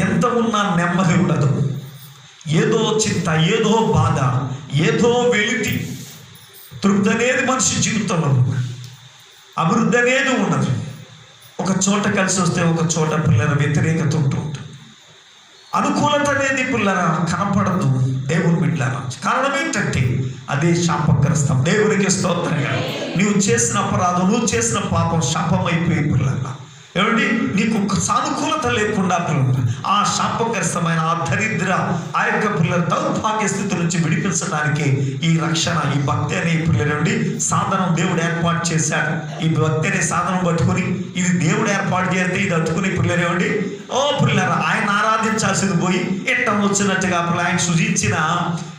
ఎంత ఉన్నా నెమ్మది ఉండదు, ఏదో చింత, ఏదో బాధ, ఏదో వెలితి, తృప్తి అనేది మనిషి జీవితంలో, అభివృద్ధి అనేది ఉండదు. ఒక చోట కలిసి వస్తే ఒక చోట పిల్లల వ్యతిరేకత ఉంటూ ఉంటుంది, అనుకూలత అనేది పిల్లల కనపడదు. దేవుని బిడ్డలారా, కారణం ఏంటంటే అదే శాపగ్రస్తం. దేవునికి స్తోత్రంగా. నీవు చేసిన అపరాధం, నువ్వు చేసిన పాపం శాపమైపోయి పిల్లల, ఏమండి నీకు సానుకూలత లేకుండా పిల్లలు ఆ శాపగ్రస్తమైన ఆ దరిద్ర ఆ యొక్క పిల్లల దౌర్భాగ్య స్థితి నుంచి విడిపించడానికి ఈ రక్షణ, ఈ భక్తి అనే పిల్లలండి సాధనం దేవుడు ఏర్పాటు చేశాడు. ఈ భక్తి అనే సాధనం పట్టుకొని ఇది దేవుడు ఏర్పాటు చేస్తే ఇది అట్టుకునే పిల్లలేమండి, ఓ పిల్లల ఆయన ఆరాధించాల్సింది పోయి ఎట్టం వచ్చినట్టుగా ఆయన సృజించిన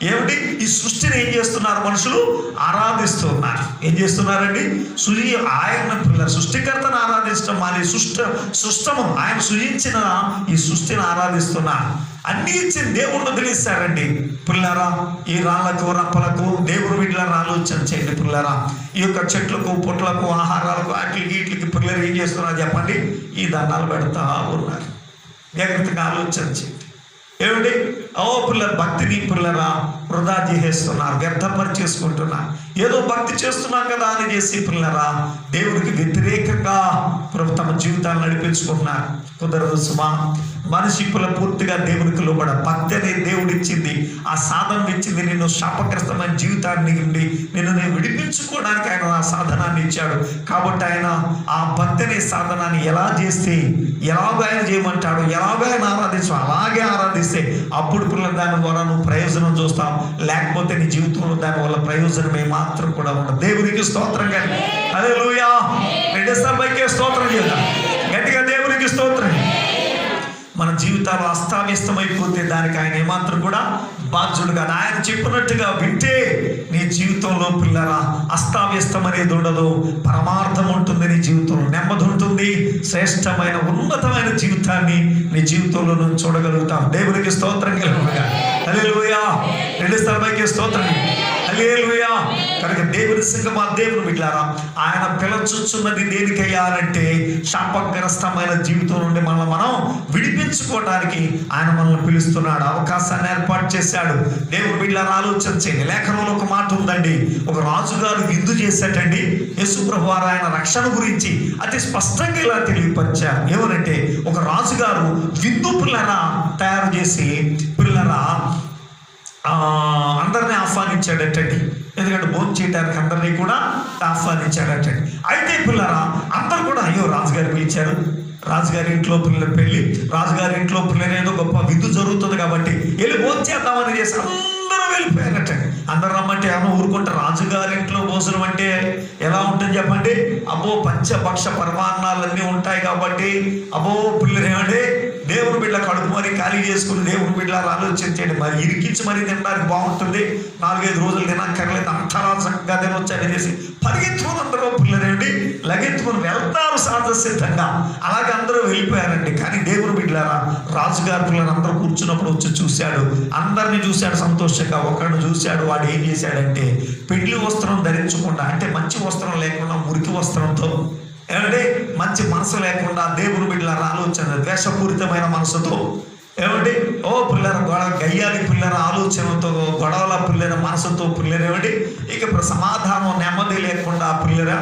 ఏమిటి ఈ సృష్టిని ఏం చేస్తున్నారు మనుషులు, ఆరాధిస్తున్నారు. ఏం చేస్తున్నారండి, ఆయన పిల్లలు సృష్టికర్తను ఆరాధించడం మానే సృష్టము ఆయన సృజించిన ఈ సృష్టిని ఆరాధిస్తున్నారు. అన్ని ఇచ్చిన దేవుణ్ణి వదిలేస్తారండి పిల్లరా. ఈ రాళ్లకు రప్పలకు దేవుడు వీటిని ఆలోచన చేయండి పిల్లరా. ఈ యొక్క చెట్లకు పుట్లకు ఆహారాలకు వాటికి వీటికి పిల్లలు ఏం చేస్తున్నారు చెప్పండి, ఈ దండాలు పెడతా ఉన్నారు. జాగ్రత్తగా ఆలోచన చేయండి. ఏమిటి ఓ పిల్లల భక్తిని పిల్లరా వృధా చేసేస్తున్నారు, వ్యర్థపరిచేసుకుంటున్నారు. ఏదో భక్తి చేస్తున్నాం కదా అని చేసి పిల్లరా దేవుడికి వ్యతిరేకంగా తమ జీవితాలు నడిపించుకుంటున్నారు. కుదరదు సుమా. మనిషి పూర్తిగా దేవునికి లోబడ భక్తి అనేది దేవుడు ఇచ్చింది, ఆ సాధన ఇచ్చింది. నిన్ను శాపగ్రస్తమైన జీవితాన్ని నుండి నేను విడిపించుకోవడానికి ఆయన ఆ సాధనాన్ని ఇచ్చాడు. కాబట్టి ఆయన ఆ భక్తి అనే సాధనాన్ని ఎలా చేస్తే ఎలాగో ఆయన చేయమంటాడు, ఎలాగో ఆయన ఆరాధించు అలాగే ఆరాధిస్తే అప్పుడు పిల్లలు దాని ద్వారా నువ్వు ప్రయోజనం చూస్తావు. లేకపోతే నీ జీవితంలో దాని వల్ల ప్రయోజనమే మాత్రం కూడా ఉండదు. దేవునికి స్తోత్రం. కానీ హల్లెలూయా. రెండోసారి స్తోత్రం చేద్దాం గట్టిగా. దేవునికి స్తోత్రం. మన జీవితాలు అస్తావ్యస్తమైపోతే దానికి ఆయన ఏమాత్రం కూడా బాధ్యుడుగా ఆయన చెప్పినట్టుగా వింటే నీ జీవితంలో పిల్లరా అస్తావ్యస్తం అనేది ఉండదు, పరమార్థం ఉంటుంది. నీ జీవితంలో నెమ్మది ఉంటుంది. శ్రేష్టమైన ఉన్నతమైన జీవితాన్ని నీ జీవితంలో నువ్వు చూడగలుగుతాం. దేవునికి స్తోత్రం కలుగుగా. హల్లెలూయా. రెండోసారి స్తోత్రం. హల్లెలూయా. కనుక దేవుని సంగమా దేవుని బిడ్డలారా ఆయన పిలచుచున్నది దేనికయ్యాలంటే శాపగ్రస్తమైన జీవితం నుండి మనం విడిపించుకోవడానికి ఆయన మనల్ని పిలుస్తున్నాడు, అవకాశాన్ని ఏర్పాటు చేశాడు. దేవుని బిడ్డలారా ఆలోచన చేయండి. లేఖనంలో ఒక మాట ఉందండి, ఒక రాజుగారు విందు చేశాటండి. యేసు ప్రభువారు ఆయన రక్షణ గురించి అతి స్పష్టంగా ఇలా తెలియపరిచారు. ఏమనంటే ఒక రాజుగారు విందు పిల్లరా తయారు చేసి పిల్లరా అందరినీ ఆహ్వానించాడటండి. ఎందుకంటే భోజనం చేయడానికి అందరినీ కూడా ఆహ్వానించాడటండి. అయితే పిల్లరా అందరూ కూడా అయ్యో రాజుగారు పిలిచారు, రాజుగారి ఇంట్లో పెళ్ళి, రాజుగారి ఇంట్లో పిల్లలు ఏదో గొప్ప విందు జరుగుతుంది కాబట్టి వెళ్ళి భోజనం చేద్దామని చేసి వెళ్ళిపోయారట. అందరు రమ్మంటే ఏమో ఊరుకుంటే రాజుగారింట్లో భోజనం అంటే ఎలా ఉంటుంది చెప్పండి? అబ్బో పంచభక్ష పరమాన్నాలన్నీ ఉంటాయి కాబట్టి అబ్బో పిల్లలు ఏమంటే దేవుని బిడ్డ కడుపు మరి ఖాళీ చేసుకుని దేవుని బిడ్డ ఆలోచించండి, మరి ఇరికించి మరీ తినడానికి బాగుంటుంది, 4-5 రోజులు తినక్కర్లేదు, అంతలా చక్కగా తినొచ్చని చేసి పరిగెత్తుకుని అందరూ పిల్లలేండి లగెత్తుకుని వెళ్తారు సహజ సిద్ధంగా. అలాగే అందరూ వెళ్ళిపోయారండి. కానీ దేవుని బిడ్డలారా రాజుగారి పిల్లలు అందరూ కూర్చున్నప్పుడు వచ్చి చూశాడు, అందరినీ చూశాడు సంతోషంగా. ఒకరిని చూశాడు, వాడు ఏం చేశాడంటే పెళ్లి వస్త్రం ధరించకుండా, అంటే మంచి వస్త్రం లేకుండా మురికి వస్త్రంతో, ఏమంటే మంచి మనసు లేకుండా దేవుని బిడ్డలారా ఆలోచన ద్వేషపూరితమైన మనసుతో, ఏమంటే ఓ పిల్లల గయ్యాలి పిల్లల ఆలోచనతో, గొడవల పిల్లల మనసుతో పిల్లలు ఏమంటే ఇక సమాధానం నెమ్మది లేకుండా పిల్లల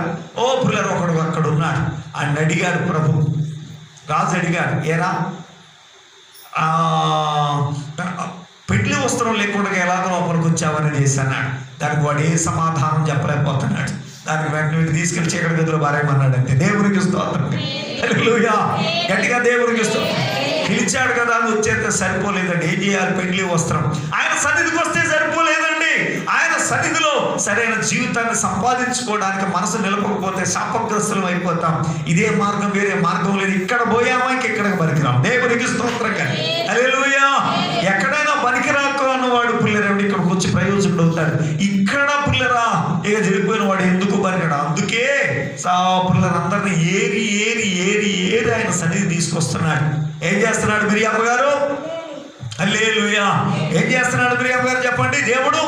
ఓ పిల్లలు ఒకడు అక్కడ ఉన్నాడు. ఆయన అడిగాడు ప్రభు, రాజు అడిగాడు, ఏరా పెళ్లి వస్త్రం లేకుండా ఎలాగో లోపలికి వచ్చావని చేసి అన్నాడు. దానికి వాడు ఏ సమాధానం చెప్పలేకపోతున్నాడు. దానికి వెంటనే తీసుకెళ్ళి చీకటి గదిలో బారేయమన్నాడంటే. దేవునికి స్తోత్రం, హల్లెలూయా, గట్టిగా దేవునికి స్తోత్రం. పిలిచాడు కదా అని వచ్చేస్తే సరిపోలేదండి. ఏం చేయాలి? పెళ్లి వస్త్రం. ఆయన సన్నిధికి వస్తే సరిపోలేదండి. ఆయన సన్నిధిలో సరైన జీవితాన్ని సంపాదించుకోవడానికి మనసు నిలపకపోతే శాపగ్రస్తులం అయిపోతాం. ఇదే మార్గం, వేరే మార్గం లేదు. ఇక్కడ పోయామా ఇంకెక్కడికి పనికిరాం. దేవునికి స్తోత్రంగా, హల్లెలూయా. ఎక్కడైనా పనికిరాకు అన్నవాడు పిల్లరేమిటి ఇక్కడికి వచ్చి ప్రయోజకుడు అవుతాడు. ఇక్కడ పిల్లరా ఇక చెడిపోయిన వాడు ఎందుకు పనికిరాడు. అందుకే పిల్లలందరినీ ఏరి ఏరి ఏరి ఏరి ఆయన సన్నిధి తీసుకొస్తున్నాడు. ఏం చేస్తున్నాడు మిరియామ గారు? హల్లెలూయా. ఏం చేస్తున్నాడు మిరియామ గారు చెప్పండి? దేవుడు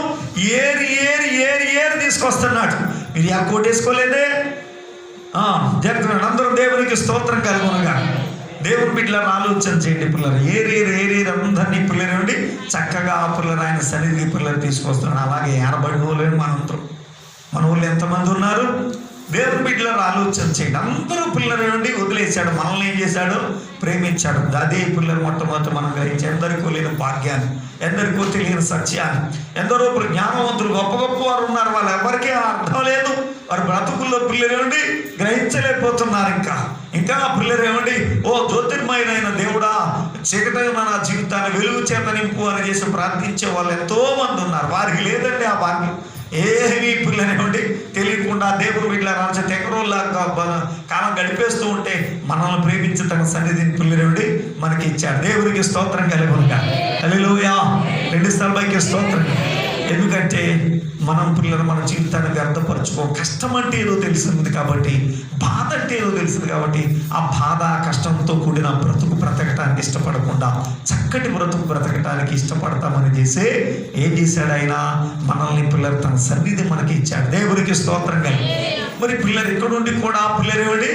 ఏరి ఏరి ఏరి ఏరి తీసుకొస్తున్నాడు. మిరియా కోటేసుకోలేదే జరుగుతున్నాడు. అందరూ దేవునికి స్తోత్రం కలుగునుగా. దేవుని బిడ్డలను ఆలోచన చేయండి పిల్లలు. ఏరి అందరినీ పిల్లలు ఉండి చక్కగా ఆ పిల్లలు ఆయన సన్నిధికి పిల్లలు తీసుకొస్తున్నాడు. అలాగే ఏనబడిన వాళ్ళు మన ఊళ్ళో ఎంతమంది ఉన్నారు? దేవుని బిడ్డలను ఆలోచన చేయండి. అందరూ పిల్లలు నుండి వదిలేశాడు. మనల్ని ఏం చేశాడు? ప్రేమించాడు. అదే పిల్లలు మొట్టమొదటి మనం గ్రహించి ఎందరికో లేని భాగ్యాన్ని, ఎందరికో తెలియని సత్యాన్ని, ఎందరో జ్ఞానవంతులు గొప్ప గొప్ప వారు ఉన్నారు. వాళ్ళు ఎవరికీ అర్థం లేదు. వారి బ్రతుకుల్లో పిల్లలు ఏమండి గ్రహించలేకపోతున్నారు. ఇంకా పిల్లలు ఏమండి ఓ జ్యోతిర్మయుడైన దేవుడా చీకటైన నా జీవితాన్ని వెలుగు చేత నింపు అని చేసి ప్రార్థించే వాళ్ళు ఎంతో మంది ఉన్నారు. వారికి లేదండి ఆ భాగ్యం. ఏమీ పిల్లనేమండి తెలియకుండా దేవుడు వీళ్ళ రాజు తెగరోల్లాగా కాలం గడిపేస్తూ ఉంటే మనల్ని ప్రేమించి తన సన్నిధిని పిల్లనేమండి మనకి ఇచ్చాడు. దేవునికి స్తోత్రం కలుగునుగా, హల్లెలూయా. 2 స్థలాలకి స్తోత్రం. ఎందుకంటే మనం పిల్లలు మన జీవితాన్ని వ్యర్థపరచుకో. కష్టం అంటే ఏదో తెలిసింది కాబట్టి, బాధ అంటే ఏదో తెలిసింది కాబట్టి ఆ బాధ కష్టంతో కూడిన బ్రతుకు బ్రతకటానికి ఇష్టపడకుండా చక్కటి బ్రతుకు బ్రతకటానికి ఇష్టపడతామని చేసే ఏం చేశాడు ఆయన? మనల్ని పిల్లలు తన సన్నిధి మనకి ఇచ్చాడు. దేవునికి స్తోత్రం కలిగి. మరి పిల్లలు ఎక్కడుండి కూడా పిల్లలు ఏమండి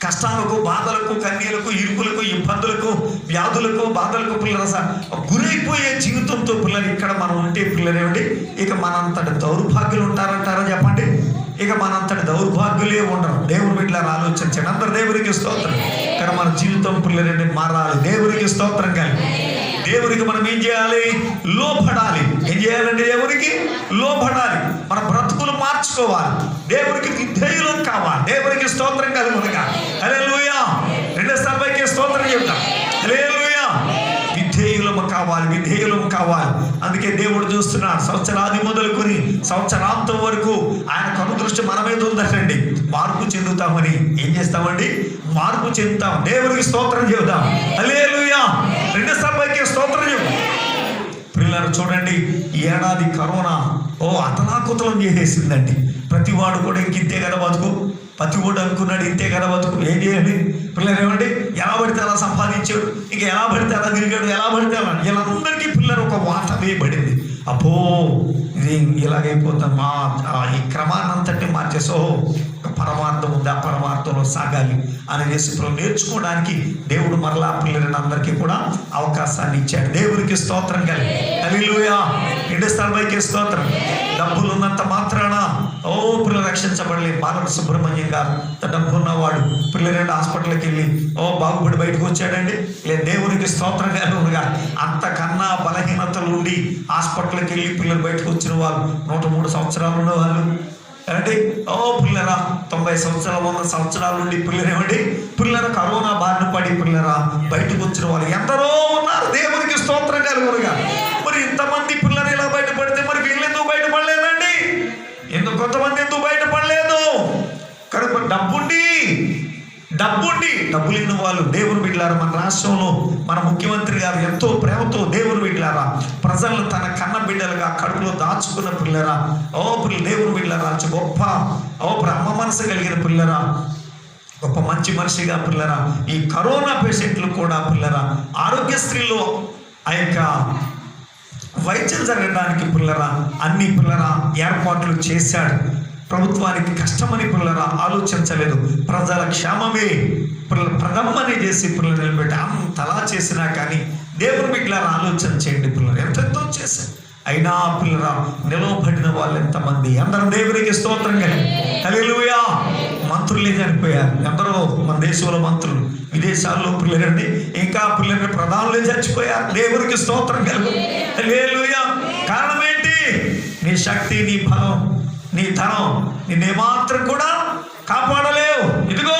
కష్టాలకు, బాధలకు, కన్నీలకు, ఇరుకులకు, ఇబ్బందులకు, వ్యాధులకు, బాధలకు పిల్లలు గురైపోయే జీవితంతో పిల్లలు ఇక్కడ మనం ఉంటే పిల్లలేమండి ఇక మనంతటి దౌర్భాగ్యులు ఉంటారంటారా చెప్పండి? ఇక మనంతటి దౌర్భాగ్యులే ఉండరు. దేవుని బిడ్డలను ఆలోచించండి. అందరు దేవునికి స్తోత్రం. ఇక్కడ మన జీవితం పిల్లలండి మారాలి. దేవునికి స్తోత్రం కలిగి. దేవునికి మనం ఏం చేయాలి? లోపడాలి. ఏం చేయాలండి? దేవునికి లోపడాలి. మన బ్రతుకులు మార్చుకోవాలి. దేవునికి విధేయులం కావాలి. దేవునికి స్తోత్రం కలుగునుగా, హల్లెలూయా. 2 స్థలాలకి స్తోత్రం చెప్తాం. హల్లెలూయా. విధేయులము కావాలి. అందుకే దేవుడు చూస్తున్నాడు. సంవత్సరాది మొదలుకొని సంవత్సరాంతం వరకు ఆయన కనుదృష్టి మన మీద ఉందండి. మార్పు చెందుతామని ఏం చేస్తామండి? మార్పు చెందుతాం. దేవునికి స్తోత్రం చెబుతాం. హల్లెలూయా. 2 స్థలాలకి స్తోత్రం చెబుతాం. పిల్లలు చూడండి, ఈ ఏడాది కరోనా అతలాకుతలం చేసేసిందండి. ప్రతివాడు కూడా ఇంతే కదా బతుకు. ప్రతివాడు అనుకున్నాడు ఇంతే కదా బతుకు. ఏం చేయాలి? పిల్లలు ఏమండి ఎలా పడితే అలా సంపాదించాడు, ఇంకా ఎలా పడితే అలా తిరిగాడు, ఎలా పడితే అలా. వీళ్ళందరికీ పిల్లలు ఒక వాత వేయబడింది. అబ్బో ఇది ఇలాగైపోతాం. ఈ క్రమాన్నంతటి మార్చేసో పరమార్థం ఉంది, ఆ పరమార్థంలో సాగాలి అని చేసి నేర్చుకోవడానికి దేవుడు మరలా పిల్లలని అందరికీ కూడా అవకాశాన్ని ఇచ్చాడు. దేవునికి స్తోత్రం కలిగి, హల్లెలూయా. 2 స్థలాలకి స్తోత్రం. డబ్బులు ఉన్నంత మాత్రాన పిల్లలు రక్షించబడలేదు. బాలక సుబ్రహ్మణ్యం గారు డబ్బు ఉన్నవాడు పిల్లలు హాస్పిటల్కి వెళ్ళి బాగుపడి బయటకు వచ్చాడండి. లేదు, దేవునికి స్తోత్రం కలుగునుగా. అంతకన్నా బలహీనతలు ఉండి హాస్పిటల్కి వెళ్ళి పిల్లలు బయటకు వచ్చిన వాళ్ళు 103 సంవత్సరాలు ఉన్న వాళ్ళు అంటే పిల్లరా 90 సంవత్సరాలు 100 సంవత్సరాల నుండి పిల్లరేమండి పిల్లల కరోనా బారిన పడి పిల్లరా బయటకు వచ్చిన వాళ్ళు ఎందరో ఉన్నారు. దేవునికి స్తోత్రం కలుగునుగా. మరి ఇంతమంది పిల్లలు ఇలా బయటపడితే మరి వీళ్ళు ఎందుకు బయటపడలేదండి? కొంతమంది ఎందుకు బయటపడలేదు? కనుక డబ్బు లేని వాళ్ళు దేవుని బిడ్డలారా, మన రాష్ట్రంలో మన ముఖ్యమంత్రి గారు ఎంతో ప్రేమతో దేవుని బిడ్డలారా, ప్రజలను తన కన్న బిడ్డలుగా కడుపులో దాచుకున్న పిల్లరా, దేవుని బిడ్డలారా, గొప్ప అమ్మ మనసు కలిగిన పిల్లరా, గొప్ప మంచి మనిషిగా పిల్లరా, ఈ కరోనా పేషెంట్లు కూడా పిల్లరా, ఆరోగ్యశ్రీలో ఆ యొక్క వైద్యం జరగడానికి పిల్లరా అన్ని పిల్లరా ఏర్పాట్లు చేశాడు. ప్రభుత్వానికి కష్టమని పిల్లరా ఆలోచించలేదు. ప్రజల క్షేమమే ప్రథమని చేసి పిల్లలు నిలబెట్టి అంతలా చేసినా కానీ దేవుని బిడ్డలారా ఆలోచన చేయండి పిల్లలు, ఎంతెంతో చేశారు. అయినా పిల్లరా నిలవబడిన వాళ్ళు ఎంతమంది? అందరూ దేవునికి స్తోత్రం కలిగి హల్లెలూయా. మంత్రులే చనిపోయారు, ఎందరో మన దేశంలో మంత్రులు, విదేశాల్లో పిల్లలండి, ఇంకా పిల్లలు ప్రధానులే చచ్చిపోయారు. దేవునికి స్తోత్రం కలుగు హల్లెలూయా. కారణం ఏంటి? నీ శక్తి, నీ బలం, నీ ధనం నిన్నేమాత్రం కూడా కాపాడలేవు. ఇదిగో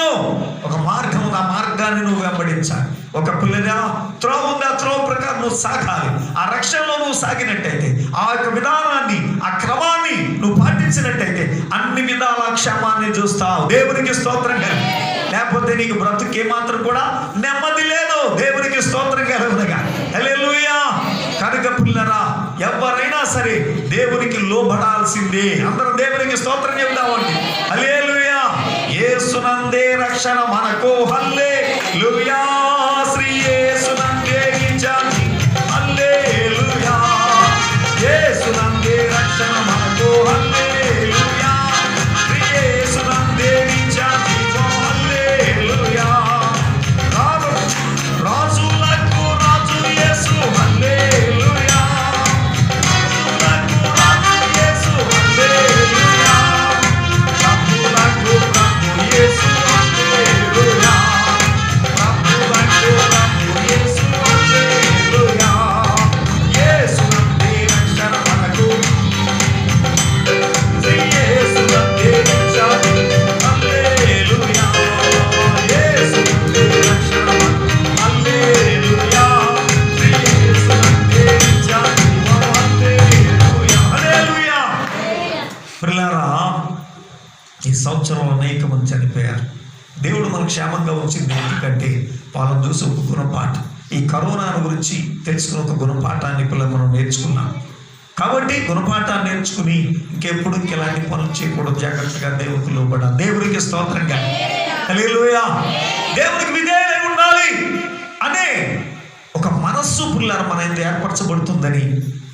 ఒక మార్గం ఉంది, ఆ మార్గాన్ని నువ్వు వెంబడించాలి. ఒక పిల్లగా త్రోవ ఉంది, ఆ త్రోవ ప్రకారం నువ్వు సాగాలి. ఆ రక్షణలో నువ్వు సాగినట్టయితే, ఆ యొక్క విధానాన్ని, ఆ క్రమాన్ని నువ్వు పాటించినట్టయితే అన్ని విధాల క్షేమాన్ని చూస్తావు. దేవునికి స్తోత్రం కలుగు. లేకపోతే నీకు బ్రతుకు ఏమాత్రం కూడా నెమ్మది లేదు. దేవునికి స్తోత్రం కలుగునగా హల్లెలూయా. కనుక పిల్లరా ఎవరైనా సరే దేవునికి లోబడాల్సిందే. అందరం దేవునికి స్తోత్రం చెప్తామండి. హల్లెలూయా. యేసునందే రక్షణ మనకు, హల్లెలూయా. శ్రీ యేసునందే నిత్యాన్ని, హల్లెలూయా. యేసునందే రక్షణ మనకు, హల్లెలూయా. శ్రీ యేసునందే నిత్యాన్ని, హల్లెలూయా. రాజులకు రాజు యేసు, హల్లెలూయా. రాజులకు రాజు యేసు, హల్లెలూయా. ప్రభులకు ప్రభు యేసు, హల్లెలూయా. ప్రభులకు ప్రభు యేసు, హల్లెలూయా. యేసు నందే రక్షణ మనకు, శ్రీ యేసు నందే నిత్యాన్ని, హల్లెలూయా. యేసు నందే రక్షణ మనకు, హల్లెలూయా. శ్రీ యేసు నందే నిత్యాన్ని, హల్లెలూయా. హల్లెలూయా. ప్రియులారా, ఈ సంవత్సరంలో అనేక మంది చనిపోయారు. దేవుడు మనకు క్షేమంగా వచ్చింది ఎందుకంటే వాళ్ళని చూసి ఒక గుణపాఠం, ఈ కరోనాను గురించి తెలుసుకున్న ఒక గుణపాఠాన్ని పిల్లలు మనం నేర్చుకున్నాం. కాబట్టి గుణపాఠాన్ని నేర్చుకుని ఇంకెప్పుడు ఇలాంటి పనులు చేయకూడదు, జాగ్రత్తగా దేవునికి లోబడాలి. దేవునికి స్తోత్రంగా హల్లెలూయా. దేవునికి విధేయులై ఉండాలి అనే ఒక మనస్సు పిల్లలు మన ఇంత ఏర్పరచబడుతుందని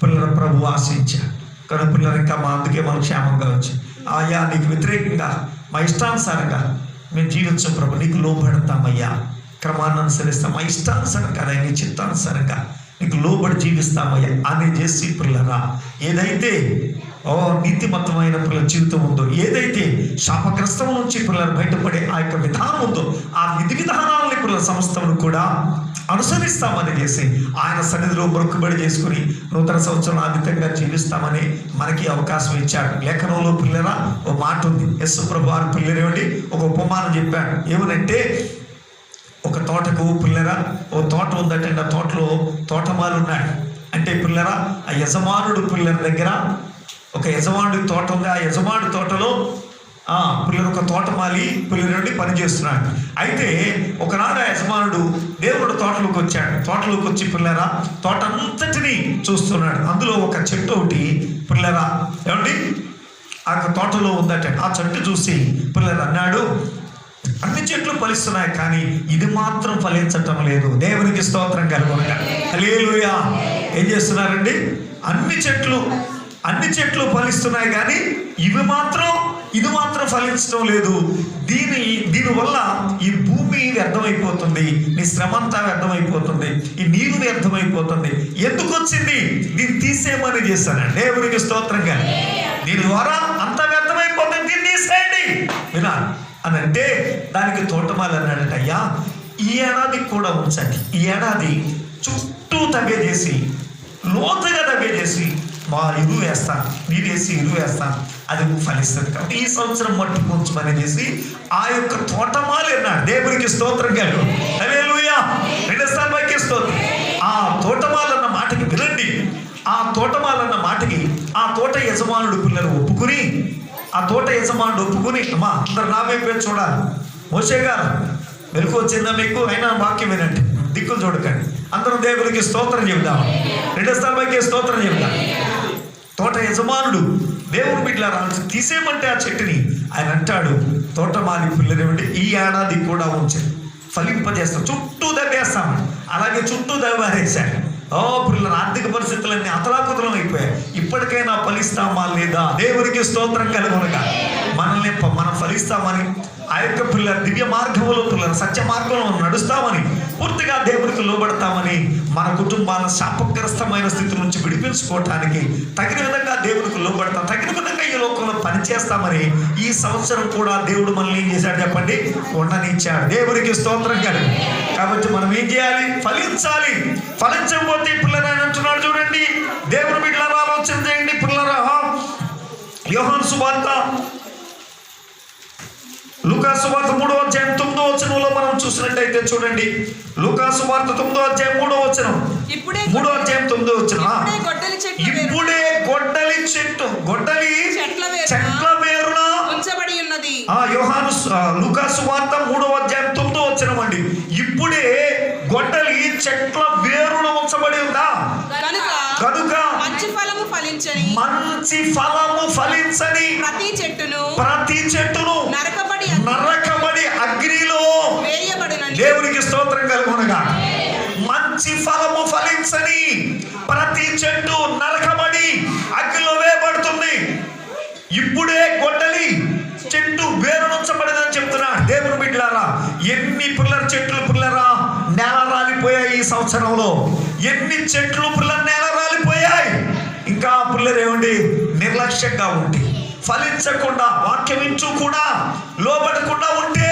పిల్లల ప్రభు ఆశించారు. కానీ పిల్లలు ఇంకా అందుకే మనం క్షేమంగా వచ్చి, అయ్యా నీకు వ్యతిరేకంగా మా ఇష్టానుసారంగా మేము జీవించం ప్రభు, నీకు లోబడతామయ్యా, క్రమాన్ని అనుసరిస్తాం, మా ఇష్టానుసారం కదా, నీ చిత్తానుసారంగా నీకు లోబడి జీవిస్తామయ్యా అని చేసి పిల్లరా ఏదైతే నీతిమత్తమైన పిల్లల జీవితం ఉందో, ఏదైతే శాపగ్రస్తం నుంచి పిల్లలు బయటపడే ఆ యొక్క విధానం ఉందో, ఆ విధి విధానాలని పిల్లల సంస్థను కూడా అనుసరిస్తామని చేసి ఆయన సన్నిధిలో మొక్కుబడి చేసుకుని నూతన సంవత్సరం ఆదిత్యంగా జీవిస్తామని మనకి అవకాశం ఇచ్చాడు. లేఖనంలో పిల్లరా ఓ మాట ఉంది, యేసు ప్రభు వారు పిల్లరేమిటి ఒక ఉపమానం చెప్పాడు. ఏమనంటే ఒక తోటకు పిల్లరా ఓ తోట ఉందంటే ఆ తోటలో తోటమాలు ఉన్నాడు. అంటే పిల్లరా ఆ యజమానుడు పిల్లల దగ్గర ఒక యజమానుడి తోట ఉంది. ఆ యజమానుడి తోటలో పిల్లలు ఒక తోటమాలి పిల్లల నుండి పనిచేస్తున్నాడు. అయితే ఒకనాడు ఆ యజమానుడు దేవుడు తోటలోకి వచ్చాడు. తోటలోకి వచ్చి పిల్లరా తోట అంతటిని చూస్తున్నాడు. అందులో ఒక చెట్టు ఒకటి పిల్లరా ఏమండి ఆ తోటలో ఉందట. ఆ చెట్టు చూసి పిల్లలు అన్నాడు, అన్ని చెట్లు ఫలిస్తున్నాయి కానీ ఇది మాత్రం ఫలించటం లేదు. దేవునికి స్తోత్రం కలుగునగా హల్లెలూయా. ఏం చేస్తున్నారండి? అన్ని చెట్లు ఫలిస్తున్నాయి కానీ ఇది మాత్రం ఫలించడం లేదు. దీనివల్ల ఈ భూమి వ్యర్థమైపోతుంది, నీ శ్రమంతా వ్యర్థమైపోతుంది, ఈ నీరు వ్యర్థమైపోతుంది. ఎందుకు వచ్చింది? దీన్ని తీసేయమని చేశానండి. దేవునికి స్తోత్రంగా. దీని ద్వారా అంతా వ్యర్థమైపోతుంది, దీన్ని తీసేయండి వినాలి అని అంటే దానికి తోటమాలి అన్నాడట, అయ్యా ఈ ఏడాది కూడా ఉంచండి, ఈ ఏడాది చుట్టూ తగ్గేసి లోతుగా తగ్గేసి మా ఇరువు వేస్తాను, నీరేసి ఇరువు వేస్తాను, అది ఫలిస్తుంది. కాబట్టి ఈ సంవత్సరం మట్టుకు ఉంచమని చేసి ఆ యొక్క తోటమాలి అన్నాడు. దేవునికి స్తోత్రం కలుగు హల్లెలూయా. రెండోసారి స్తోత్రం. ఆ తోటమాలి అన్న మాటకి వినండి. ఆ తోటమాలన్న మాటకి ఆ తోట యజమానుడు పిల్లలు ఒప్పుకుని, అమ్మా అందరు నా వైపే చూడాలి. మోషే గారు వెలుగు వచ్చిందా మీకు? అయినా వాక్యం వినండి, దిక్కులు చూడకండి. అందరం దేవునికి స్తోత్రం చెబుదాం. రెండో స్థలంపైకి స్తోత్రం చెబుదాం. తోట యజమానుడు దేవుని బిడ్డలారా తీసేయమంటే ఆ చెట్టుని ఆయన అంటాడు, తోటమాలి పిల్లలేమంటే ఈ ఏడాది కూడా ఉంచి ఫలింపజేస్తాం, చుట్టూ దవ్వేస్తాం. అలాగే చుట్టూ దవ్వారేశాడు. పిల్లల ఆర్థిక పరిస్థితులన్నీ అతలాకుతలం అయిపోయాయి. ఇప్పటికైనా ఫలిస్తామా లేదా? దేవునికి స్తోత్రం కలుగునగా. మనం ఫలిస్తామని, ఆ యొక్క పిల్లల దివ్య మార్గంలో, పిల్లల సత్య మార్గంలో నడుస్తామని, పూర్తిగా దేవునికి లోబడతామని, మన కుటుంబాలను శాపగ్రస్తమైన స్థితి నుంచి విడిపించుకోవటానికి తగిన విధంగా దేవునికి లోబడతాం, తగిన విధంగా ఈ లోకంలో పనిచేస్తామని ఈ సంవత్సరం కూడా దేవుడు మనల్ని ఏం చేశాడు చెప్పండి? ఉండనిచ్చాడు. దేవునికి స్తోత్రం కలుగు. కాబట్టి మనం ఏం చేయాలి? ఫలించాలి. ఫలించకపోతే పిల్లలు అంటున్నాడు చూడండి. దేవుని బిడ్డలారా ఆలోచన చేయండి పిల్లరా. యోహాను సువార్త, లూకాసు వార్త 3వ అధ్యాయం 9వ వచనంలో మనం చూసినట్టయితే చూడండి. లూకాసు వార్త 9వ అధ్యాయం 3వ వచనం, 3వ అధ్యాయం 9వ వచనం. ఇప్పుడే గొడ్డలి చెట్ల వేరున ఉంచబడి ఉన్నది. యోహాను లూకాసు వార్త 3వ అధ్యాయం 9వ వచనం అండి. ఇప్పుడే గొడ్డలి చెట్ల వేరున ఉంచబడి ఉందా? కనుక మంచి ఫలము ఫలించని ప్రతి చెట్టును నరకబడి అగ్నిలో వేయబడునని. దేవునికి స్తోత్రం కలుగునగా. మంచి ఫలము ఫలించని ప్రతి చెట్టు నరకబడి అగ్నిలో వేయబడుతుంది. ఇప్పుడే గొడ్డలి చెట్టు వేరునుంచబడిందని చెప్తున్నాడు. దేవుని బిడ్డలారా, ఎన్ని పుల్లర చెట్లు పుల్లరా నేల రాలిపోయాయి ఈ సంవత్సరంలో. ఎన్ని చెట్లు పుల్లర నేల రాలిపోయాయి. ఇంకా పుల్లరేమండి నిర్లక్ష్యంగా ఉంటే, ఫలించకుండా, వాక్యం వింటూ కూడా లోబడకుండా ఉంటే,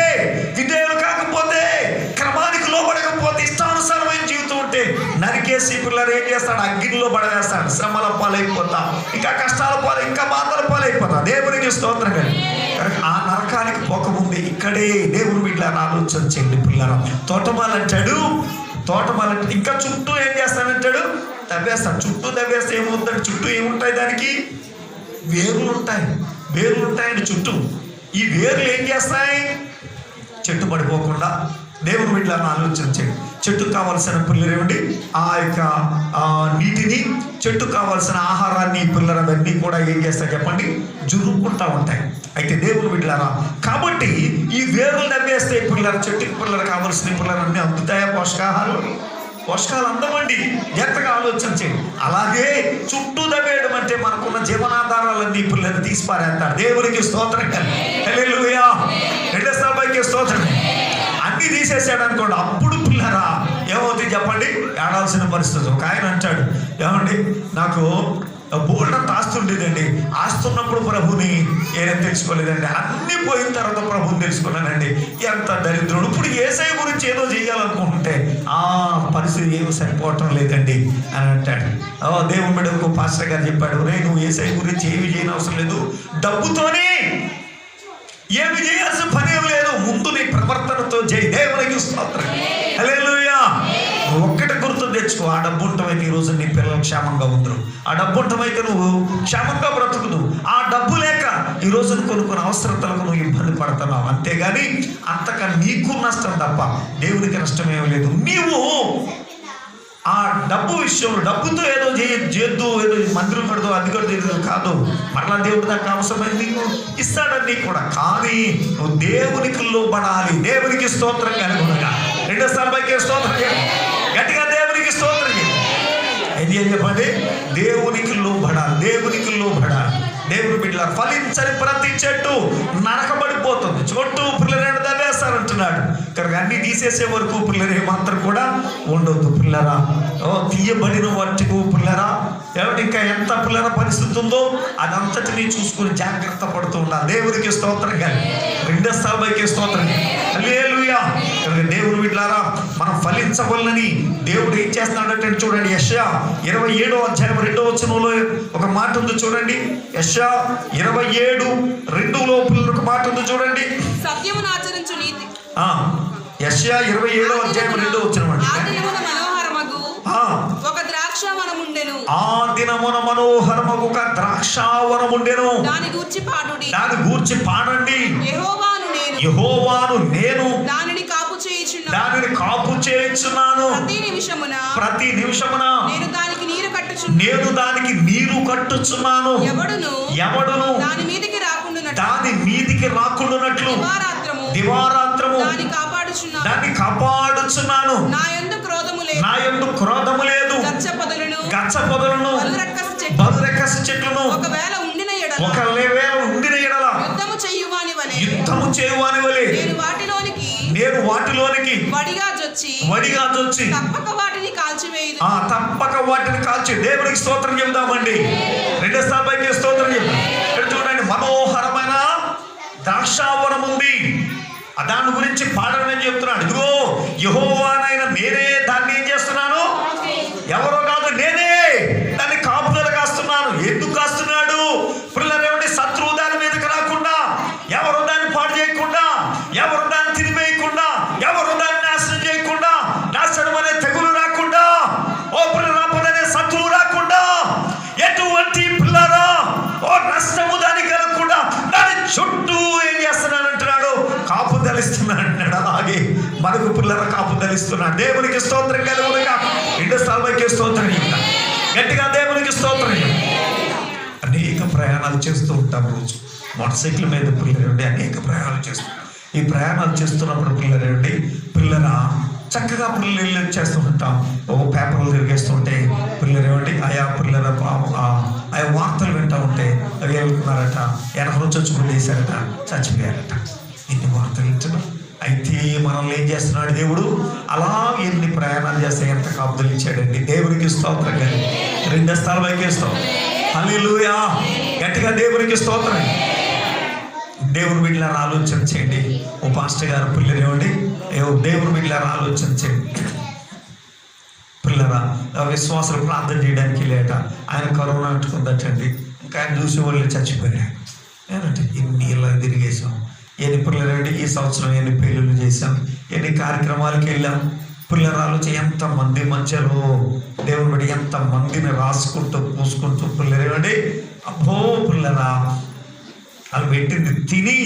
విధేయులు కాకపోతే, క్రమానికి లోబడకపోతే, ఇష్టానుసారమైన జీవితం ఉంటే నరికేసి పిల్లలు ఏం చేస్తాడు? అగ్నిలో పడవేస్తాడు. శ్రమల పాలైపోతా, ఇంకా కష్టాల పాలు, ఇంకా బాధల పాలైపోతా. దేవునికి స్తోత్రం. ఆ నరకానికి పోకముందే ఇక్కడే దేవుని బిడ్డలను ఆలోచన చేయండి పిల్లలు. తోటమాలంటాడు, ఇంకా చుట్టూ ఏం చేస్తానంటాడు? దవ్వేస్తాడు. చుట్టూ దవ్వేస్తే ఏమవుతాడు? చుట్టూ ఏముంటాయి? దానికి వేర్లు ఉంటాయండి చుట్టూ. ఈ వేర్లు ఏం చేస్తాయి? చెట్టు పడిపోకుండా దేవుని బిడ్డలను ఆలోచన చేయండి. చెట్టుకు కావాల్సిన పిల్లలు ఏమిటి? ఆ యొక్క నీటిని, చెట్టుకు కావాల్సిన ఆహారాన్ని పిల్లలవన్నీ కూడా ఏం చేస్తాయి చెప్పండి? జురుక్కుంటూ ఉంటాయి. అయితే దేవుని బిడ్డలారా, కాబట్టి ఈ వేర్లు నవ్వేస్తే పిల్లలు, చెట్టుకి పిల్లలు కావాల్సిన పిల్లలన్నీ అందుతాయా? పోషకాలు అందమండి. ఎంతగా ఆలోచన చేయండి. అలాగే చుట్టూ దవ్వేయడం అంటే మనకున్న జీవనాధారాలన్నీ పిల్లలు తీసిపారేస్తాడు. దేవునికి స్తోత్రం. హల్లెలూయా. రెండో స్థాయికి స్తోత్రం. అన్ని తీసేసాడు అనుకోండి, అప్పుడు పిల్లరా ఏమవుతుంది చెప్పండి? ఏడాల్సిన పరిస్థితి. ఒక ఆయన అంటాడు, ఏమండి నాకు బోల్డంత ఆస్తి ఉండేదండి, ఆస్తున్నప్పుడు ప్రభుని ఏదైనా తెలుసుకోలేదండి, అన్నీ పోయిన తర్వాత ప్రభుని తెలుసుకున్నానండి, ఎంత దరిద్రుడు. ఇప్పుడు యేసయ్య గురించి ఏదో చేయాలనుకుంటే ఆ పరిస్థితి ఏమో సరిపోవటం లేదండి అని అంటాడు. దేవుని బిడ్డ ఒక పాస్టర్ గారు చెప్పాడు, నువ్వు యేసయ్య గురించి ఏమి చేయని అవసరం లేదు, డబ్బుతోనే ఏమి చేయాల్సిన పని ఏమి లేదు, ముందు నీ ప్రవర్తనతో చేయి. దేవునికి స్తోత్రం. హల్లెలూయా. ఒక్కటి గుర్తు తెచ్చుకో, ఆ డబ్బు ఉంటమైతే ఈరోజు నీ పిల్లలు క్షేమంగా ఉందరు, ఆ డబ్బు ఉంటమైతే నువ్వు క్షేమంగా బ్రతుకుదు. ఆ డబ్బు లేక ఈరోజు కొన్ని అవసరతలకు నువ్వు ఇబ్బంది పడుతున్నావు. అంతేగాని అంతగా నీకు నష్టం తప్ప దేవునికి నష్టం ఏమీ లేదు. నీవు ఆ డబ్బు విషయంలో డబ్బుతో ఏదో చేద్దు, ఏదో మందిరం కడదు, అది కూడా తెలియదు కాదు. మరలా దేవుడు దానికి అవసరమైంది నీకు ఇస్తాడని కూడా. కానీ నువ్వు దేవునికి లోబడాలి. దేవునికి స్తోత్రం కలుగునగా. రెండో స్థాయికి స్తోత్రం. గట్టిగా దేవునికి స్తోత్రం. ఇది ఏం చెప్పండి? దేవునికి లోబడాలి. దేవుని బిడ్డల ఫలించని ప్రతి చెట్టు నరకబడిపోతుంది. చుట్టూ పిల్లలు దవ్వేస్తారంటున్నాడు. కనుక అన్ని తీసేసే వరకు పిల్లలు ఏమాత్రం కూడా ఉండొద్దు. పిల్లరా తీయబడిన వాటికి పిల్లరా ఏమిటి ఇంకా ఎంత పిల్లల పరిస్థితి ఉందో అదంతటినీ చూసుకుని జాగ్రత్త పడుతూ ఉండాలి. దేవునికి స్తోత్రం. కానీ రెండో స్థాయికి స్తోత్రం. హల్లెలూయా. కనుక దేవుని బిడ్డలారా మనం ఫలించవలనని దేవుడు ఏం చేస్తున్నాడంటే చూడండి, యెషయా 27వ అధ్యాయం 2వ వచనంలో ఒక మాట ఉంది చూడండి. యెషయా 27:2లో ఒక మాట ఉంది చూడండి. సత్యమును ఆచరించు నీతి. యెషయా 27వ అధ్యాయం 2వ వచనం అండి. మనోహరమగు ఒక ద్రాక్ష ద్రాక్షావనముండెను. ఆ దినమున మనోహరమగు ఒక ద్రాక్షావనముండెను. దాని గూర్చి పాడుడి. దాని గూర్చి పాడండి. యెహోవాను నేను. యెహోవాను నేను దానిని కాపు చేయుచున్నాను. దానిని కాపు చేయుచున్నాను. ప్రతి నిమిషమున నేను దానికి నీరు కట్టుచున్నాను. నేను దానికి నీరు కట్టుచున్నాను. ఎవడును దాని మీదికి రాకుండానట్లు దివారాత్రము దాన్ని కాపాడుచున్నాను. నా యందు క్రోధము లేదు. గచ్చ పొదలను బలురెక్కసి చెట్లను ఒకవేళ ఉండిన ఎడల యుద్ధము చేయువాని వలె నేను వాటిలోనికి వడిగా జొచ్చి తప్పక వాటిని కాల్చి దేవునికి స్తోత్రం చెబుదామండి. రెండో స్థాయికి స్తోత్రం చెబుదాం. చూడండి, మనోహరమైన ద్రాక్షావనం ఉంది. దాని గురించి పాడమని చెప్తున్నాడు. ఇదిగో యెహోవానైన నేనే దాన్ని ఏం చేస్తున్నాను? ఎవరో కాదు, నేనే దాన్ని కాపుదల కాస్తున్నాను. ఎందుకు కాస్తున్నాడు? పిల్లలేమండి, శత్రువు దాని మీదకి రాకుండా, ఎవరు దాన్ని పాడు చేయకుండా, ఎవరు దాన్ని తిరిమేయకుండా, ఎవరు దాన్ని నాశనం చేయకుండా, నాశనం అనే తెగులు రాకుండా, ఓ పిల్లరాపదనే శత్రువు రాకుండా, ఎటువంటి పిల్లరా ఓ నష్టము దానికి కలగకుండా దాని చుట్టూ ఏం చేస్తున్నానంటున్నాడు? కాపుదలిస్తున్నాడు అంటున్నాడు. అలాగే మనకు పిల్లల కాపుదలిస్తున్నాడు. దేవునికి స్తోత్రం కలుగునుగా. రెండు స్థాయికి స్తోత్రం చెప్తా గట్టిగా, దేవునికి స్తోత్రం. అనేక ప్రయాణాలు చేస్తూ ఉంటాం. రోజు మోటార్ సైకిల్ మీద పిల్లలండి అనేక ప్రయాణాలు చేస్తాం. ఈ ప్రయాణాలు చేస్తున్నప్పుడు పిల్లల చక్కగా పిల్లలు చేస్తూ ఉంటాం. పేపర్లు తిరిగేస్తుంటే పిల్లలేమండి ఆయా పిల్లల ఆయా వార్తలు వింటూ ఉంటే అవి వెళ్తున్నారట, వెనక నుంచి వచ్చి వేశారట, చచ్చిపోయారట. ఎన్ని వార్తలు వింటున్నాం. అయితే మనల్ని ఏం చేస్తున్నాడు దేవుడు? అలా ఎన్ని ప్రయాణాలు చేస్తే ఎంత కాపుదలు ఇచ్చాడండి. దేవునికి స్తోత్రం. కానీ రెండో స్థాయికి స్తోత్రం. హల్లెలూయా. గట్టిగా దేవునికి స్తోత్రం. దేవుని బిడ్డలారా ఆలోచన చేయండి. ఓ పాస్టర్ గారు పిల్లలేమండి, దేవుని బిడ్డలారా ఆలోచన చేయండి. పిల్లరా విశ్వాసాలు ప్రార్థన చేయడానికి లేట ఆయన కరోనా అంటుకుందటండి. ఇంకా ఆయన చూసే వాళ్ళు చచ్చిపోయారు. ఏనంటే ఎన్ని ఇలా తిరిగేసాం, ఎన్ని పిల్లలండి ఈ సంవత్సరం ఎన్ని పెళ్ళిళ్ళు చేశాం, ఎన్ని కార్యక్రమాలకు వెళ్ళాం. పిల్లరాలు ఎంతమంది మధ్యలో దేవుని బట్టి ఎంతమందిని రాసుకుంటూ పూసుకుంటూ పిల్లలేమండి. అబ్బో పిల్లరా వాళ్ళు పెట్టింది తిని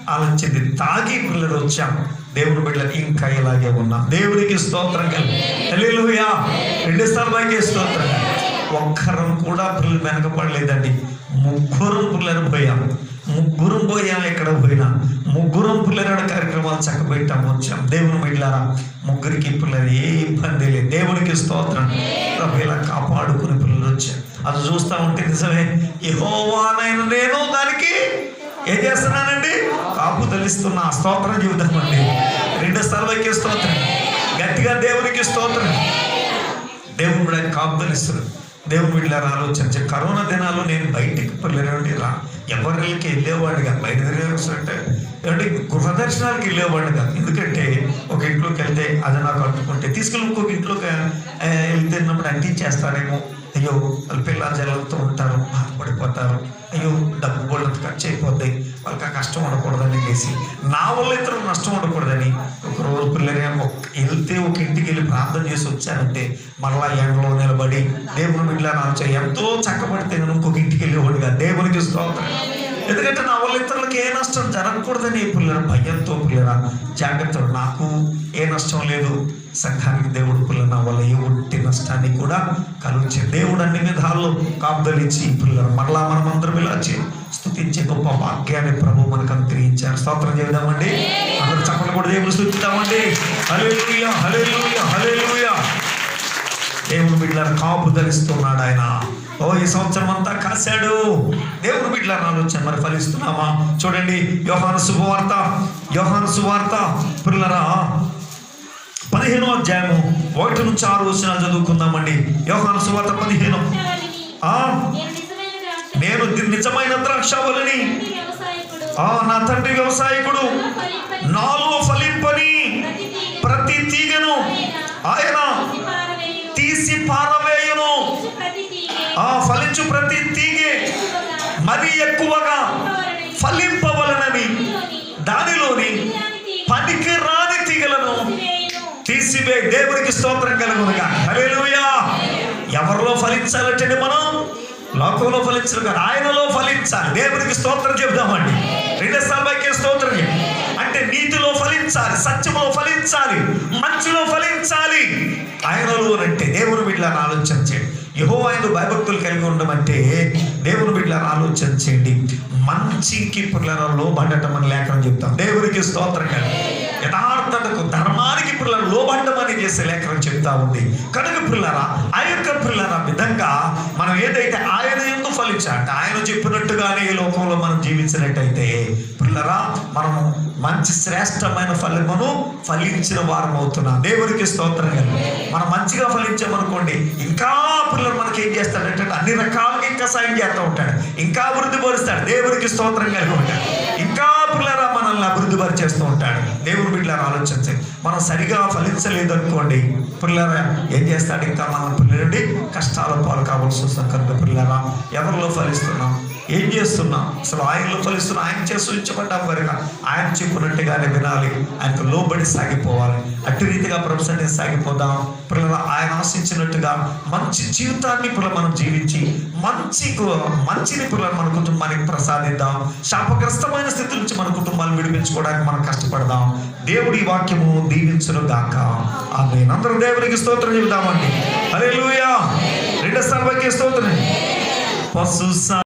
వాళ్ళొచ్చింది తాగి పిల్లలు వచ్చాం. దేవుని బిడ్డలకి ఇంకా ఇలాగే ఉన్నా. దేవునికి స్తోత్రం కలిగి. హల్లెలూయా. రెండు స్థాయికి స్తోత్రం. ఒక్కరం కూడా పిల్లలు వెనకపడలేదండి. ముగ్గురం పిల్లలు పోయాం. ఎక్కడ పోయినా ముగ్గురం పిల్లల కార్యక్రమాలు చక్కబెట్టాం, వచ్చాం. దేవుని బిడ్డలారా ముగ్గురికి పిల్లలు ఏ ఇబ్బంది లేదు. దేవునికి స్తోత్రం. ఇలా కాపాడుకుని పిల్లలు వచ్చాం. అది చూస్తూ ఉంటే నిజమే, యెహోవానైన నేను దానికి ఏం చేస్తున్నానండి? కాపుదలిస్తున్నా. స్తోత్రం చెబుతామండి. రెండో స్థాయికి స్తోత్రం. గట్టిగా దేవునికి స్తోత్రం. దేవుని బిడ్డ కాపుదలిస్తున్నాడు. దేవుని బిడ్డలారా ఆలోచించే కరోనా దినాల్లో నేను బయటికి పిల్లలండి ఎవరికి వెళ్ళేవాడిగా, బయట తిరిగేస్తుంటే ఏమంటే గృహ దర్శనాలకు వెళ్ళేవాడిగా. ఎందుకంటే ఒక ఇంట్లోకి వెళ్తే అది నాకు అంటుకుంటే తీసుకెళ్ళి ఇంకొక ఇంట్లోకి వెళ్తున్నప్పుడు అంటించేస్తారేమో. అయ్యో వాళ్ళ పిల్లలు జల్లతో ఉంటారు, బాధపడిపోతారు. అయ్యో డబ్బు బోళ్ళంత ఖర్చు అయిపోద్ది, వాళ్ళకి ఆ కష్టం ఉండకూడదని చేసి నా వల్ల ఇతరులకు నష్టం ఉండకూడదని ఒకరోజు పిల్లలేమో వెళ్తే ఒక ఇంటికి వెళ్ళి ప్రార్థన చేసి వచ్చానంటే మళ్ళా ఎండలో నిలబడి దేవుని బిడ్డలను ఆలోచన ఎంతో చక్కబడితే నేను ఇంకొక ఇంటికి వెళ్ళేవాడిగా. దేవునికి స్తోత్రం. ఎందుకంటే నా వల్ల ఇతరులకు ఏ నష్టం జరగకూడదని పిల్లల భయంతో పిల్లల జాగ్రత్తలు. నాకు ఏ నష్టం లేదు, సంఘానికి దేవుడు పిల్లల నా వల్ల ఏ ఒట్టి నష్టాన్ని కూడా కలుగుచే దేవుడు అన్ని విధాల్లో కాపుదలిచ్చి పిల్లలు మరలా మనం అందరం ఇలా స్తుతించే గొప్ప భాగ్యాన్ని ప్రభు మనకు అనుగ్రహించారు. స్తోత్రం చేద్దామండి. అందరూ చప్పట్లు కూడా దేవుడు స్తుతిద్దామండి. హల్లెలూయా, హల్లెలూయా, హల్లెలూయా. దేవుడు బిడ్డలను కాపుదలిస్తున్నాడు ఆయన. ఈ సంవత్సరం అంతా కాశాడు. దేవుని బిడ్డలను ఆలోచన మరి ఫలిస్తున్నామా? చూడండి, యోహాను సువార్త పిల్లరా 15వ అధ్యాయము 1 నుంచి 6 వచనాలు చదువుకుందామండి. యోహాను సువార్త 15. నేను నిజమైన ద్రాక్షవల్లిని, నా తండ్రి వ్యవసాయకుడు, నాలో ఫలింపని ప్రతి తీగను ఆయన తీసి పారవేయును. ఫలించు ప్రతి తీగే మరి ఎక్కువగా ఫలింపవలనని దానిలోని పనికి రాని తీగలను తీసివే. దేవునికి స్తోత్రం కలుగునుగా. హల్లెలూయా. ఎవరిలో ఫలించాలంటే మనం లోకంలో ఫలించాలి కదా, ఆయనలో ఫలించాలి. దేవునికి స్తోత్రం చెబుదామండి. 2 సార్లు స్తోత్రం చెప్పి అంటే నీతిలో ఫలించాలి, సత్యంలో ఫలించాలి, మంచిలో ఫలించాలి. ఆయనలో అంటే దేవుని బిడ్డలను ఆలోచన చేయండి. యెహోవాయందు భయభక్తులు కలిగి ఉండమంటే దేవుని బిడ్డలను ఆలోచన చేయండి. మంచికి పిల్లల లోబడటం అని లేఖనం చెప్తాం. దేవునికి స్తోత్రం కలిగి యథార్థతకు ధర్మానికి పిల్లలు లోబడ్డమని చేసే లేఖనం చెప్తా ఉంది. కనుక పిల్లరా ఆ యొక్క పిల్లల విధంగా మనం ఏదైతే ఆయన యందు ఫలించాలంటే ఆయన చెప్పినట్టుగానే ఈ లోకంలో మనం జీవించినట్టయితే పిల్లరా మనము మంచి శ్రేష్టమైన ఫలమును ఫలించిన వారం అవుతున్నాం. దేవునికి స్తోత్రం కలిగి మనం మంచిగా ఫలించామనుకోండి, ఇంకా పిల్లలు మనకి ఏం చేస్తాడంటే అన్ని రకాలుగా ఇంకా సాయం చేస్తూ ఉంటాడు, ఇంకా అభివృద్ధి పరుస్తాడు. దేవునికి స్తోత్రం కలిగి ఉంటాడు. ఇంకా పిల్లరా మనల్ని అభివృద్ధి పరిచేస్తూ ఉంటాడు. దేవుని బిడ్డలను ఆలోచించండి. మనం సరిగా ఫలించలేదనుకోండి పిల్లరా ఏం చేస్తాడు, ఇంకా మనం పిల్లలండి కష్టాల పాలు కావాల్సి వస్తాం. కనుక పిల్లరా ఎవరిలో ఫలిస్తున్నాం, ఏం చేస్తున్నాం, అసలు ఆయనలో ఫలిస్తున్నాం. ఆయన చేసి ఉంచబడ్డాం కనుక ఆయన చెప్పినట్టుగానే వినాలి, ఆయనకు లోబడి సాగిపోవాలి. అట్టి రీతిగా ప్రభుత్వాన్ని సాగిపోదాం. పిల్లలు ఆయన ఆశించినట్టుగా మంచి జీవితాన్ని పిల్లలు మనం జీవించి మంచిని పిల్లలు మన కుటుంబానికి ప్రసాదిద్దాం. శాపగ్రస్తమైన స్థితి నుంచి మన కుటుంబాన్ని విడిపించుకోవడానికి మనం కష్టపడదాం. దేవుడి వాక్యము దీవించును గాక. ఆమేన్. అందరూ దేవునికి స్తోత్రం చెబుదామండి. హల్లెలూయా. 2 సార్లు స్తోత్రం.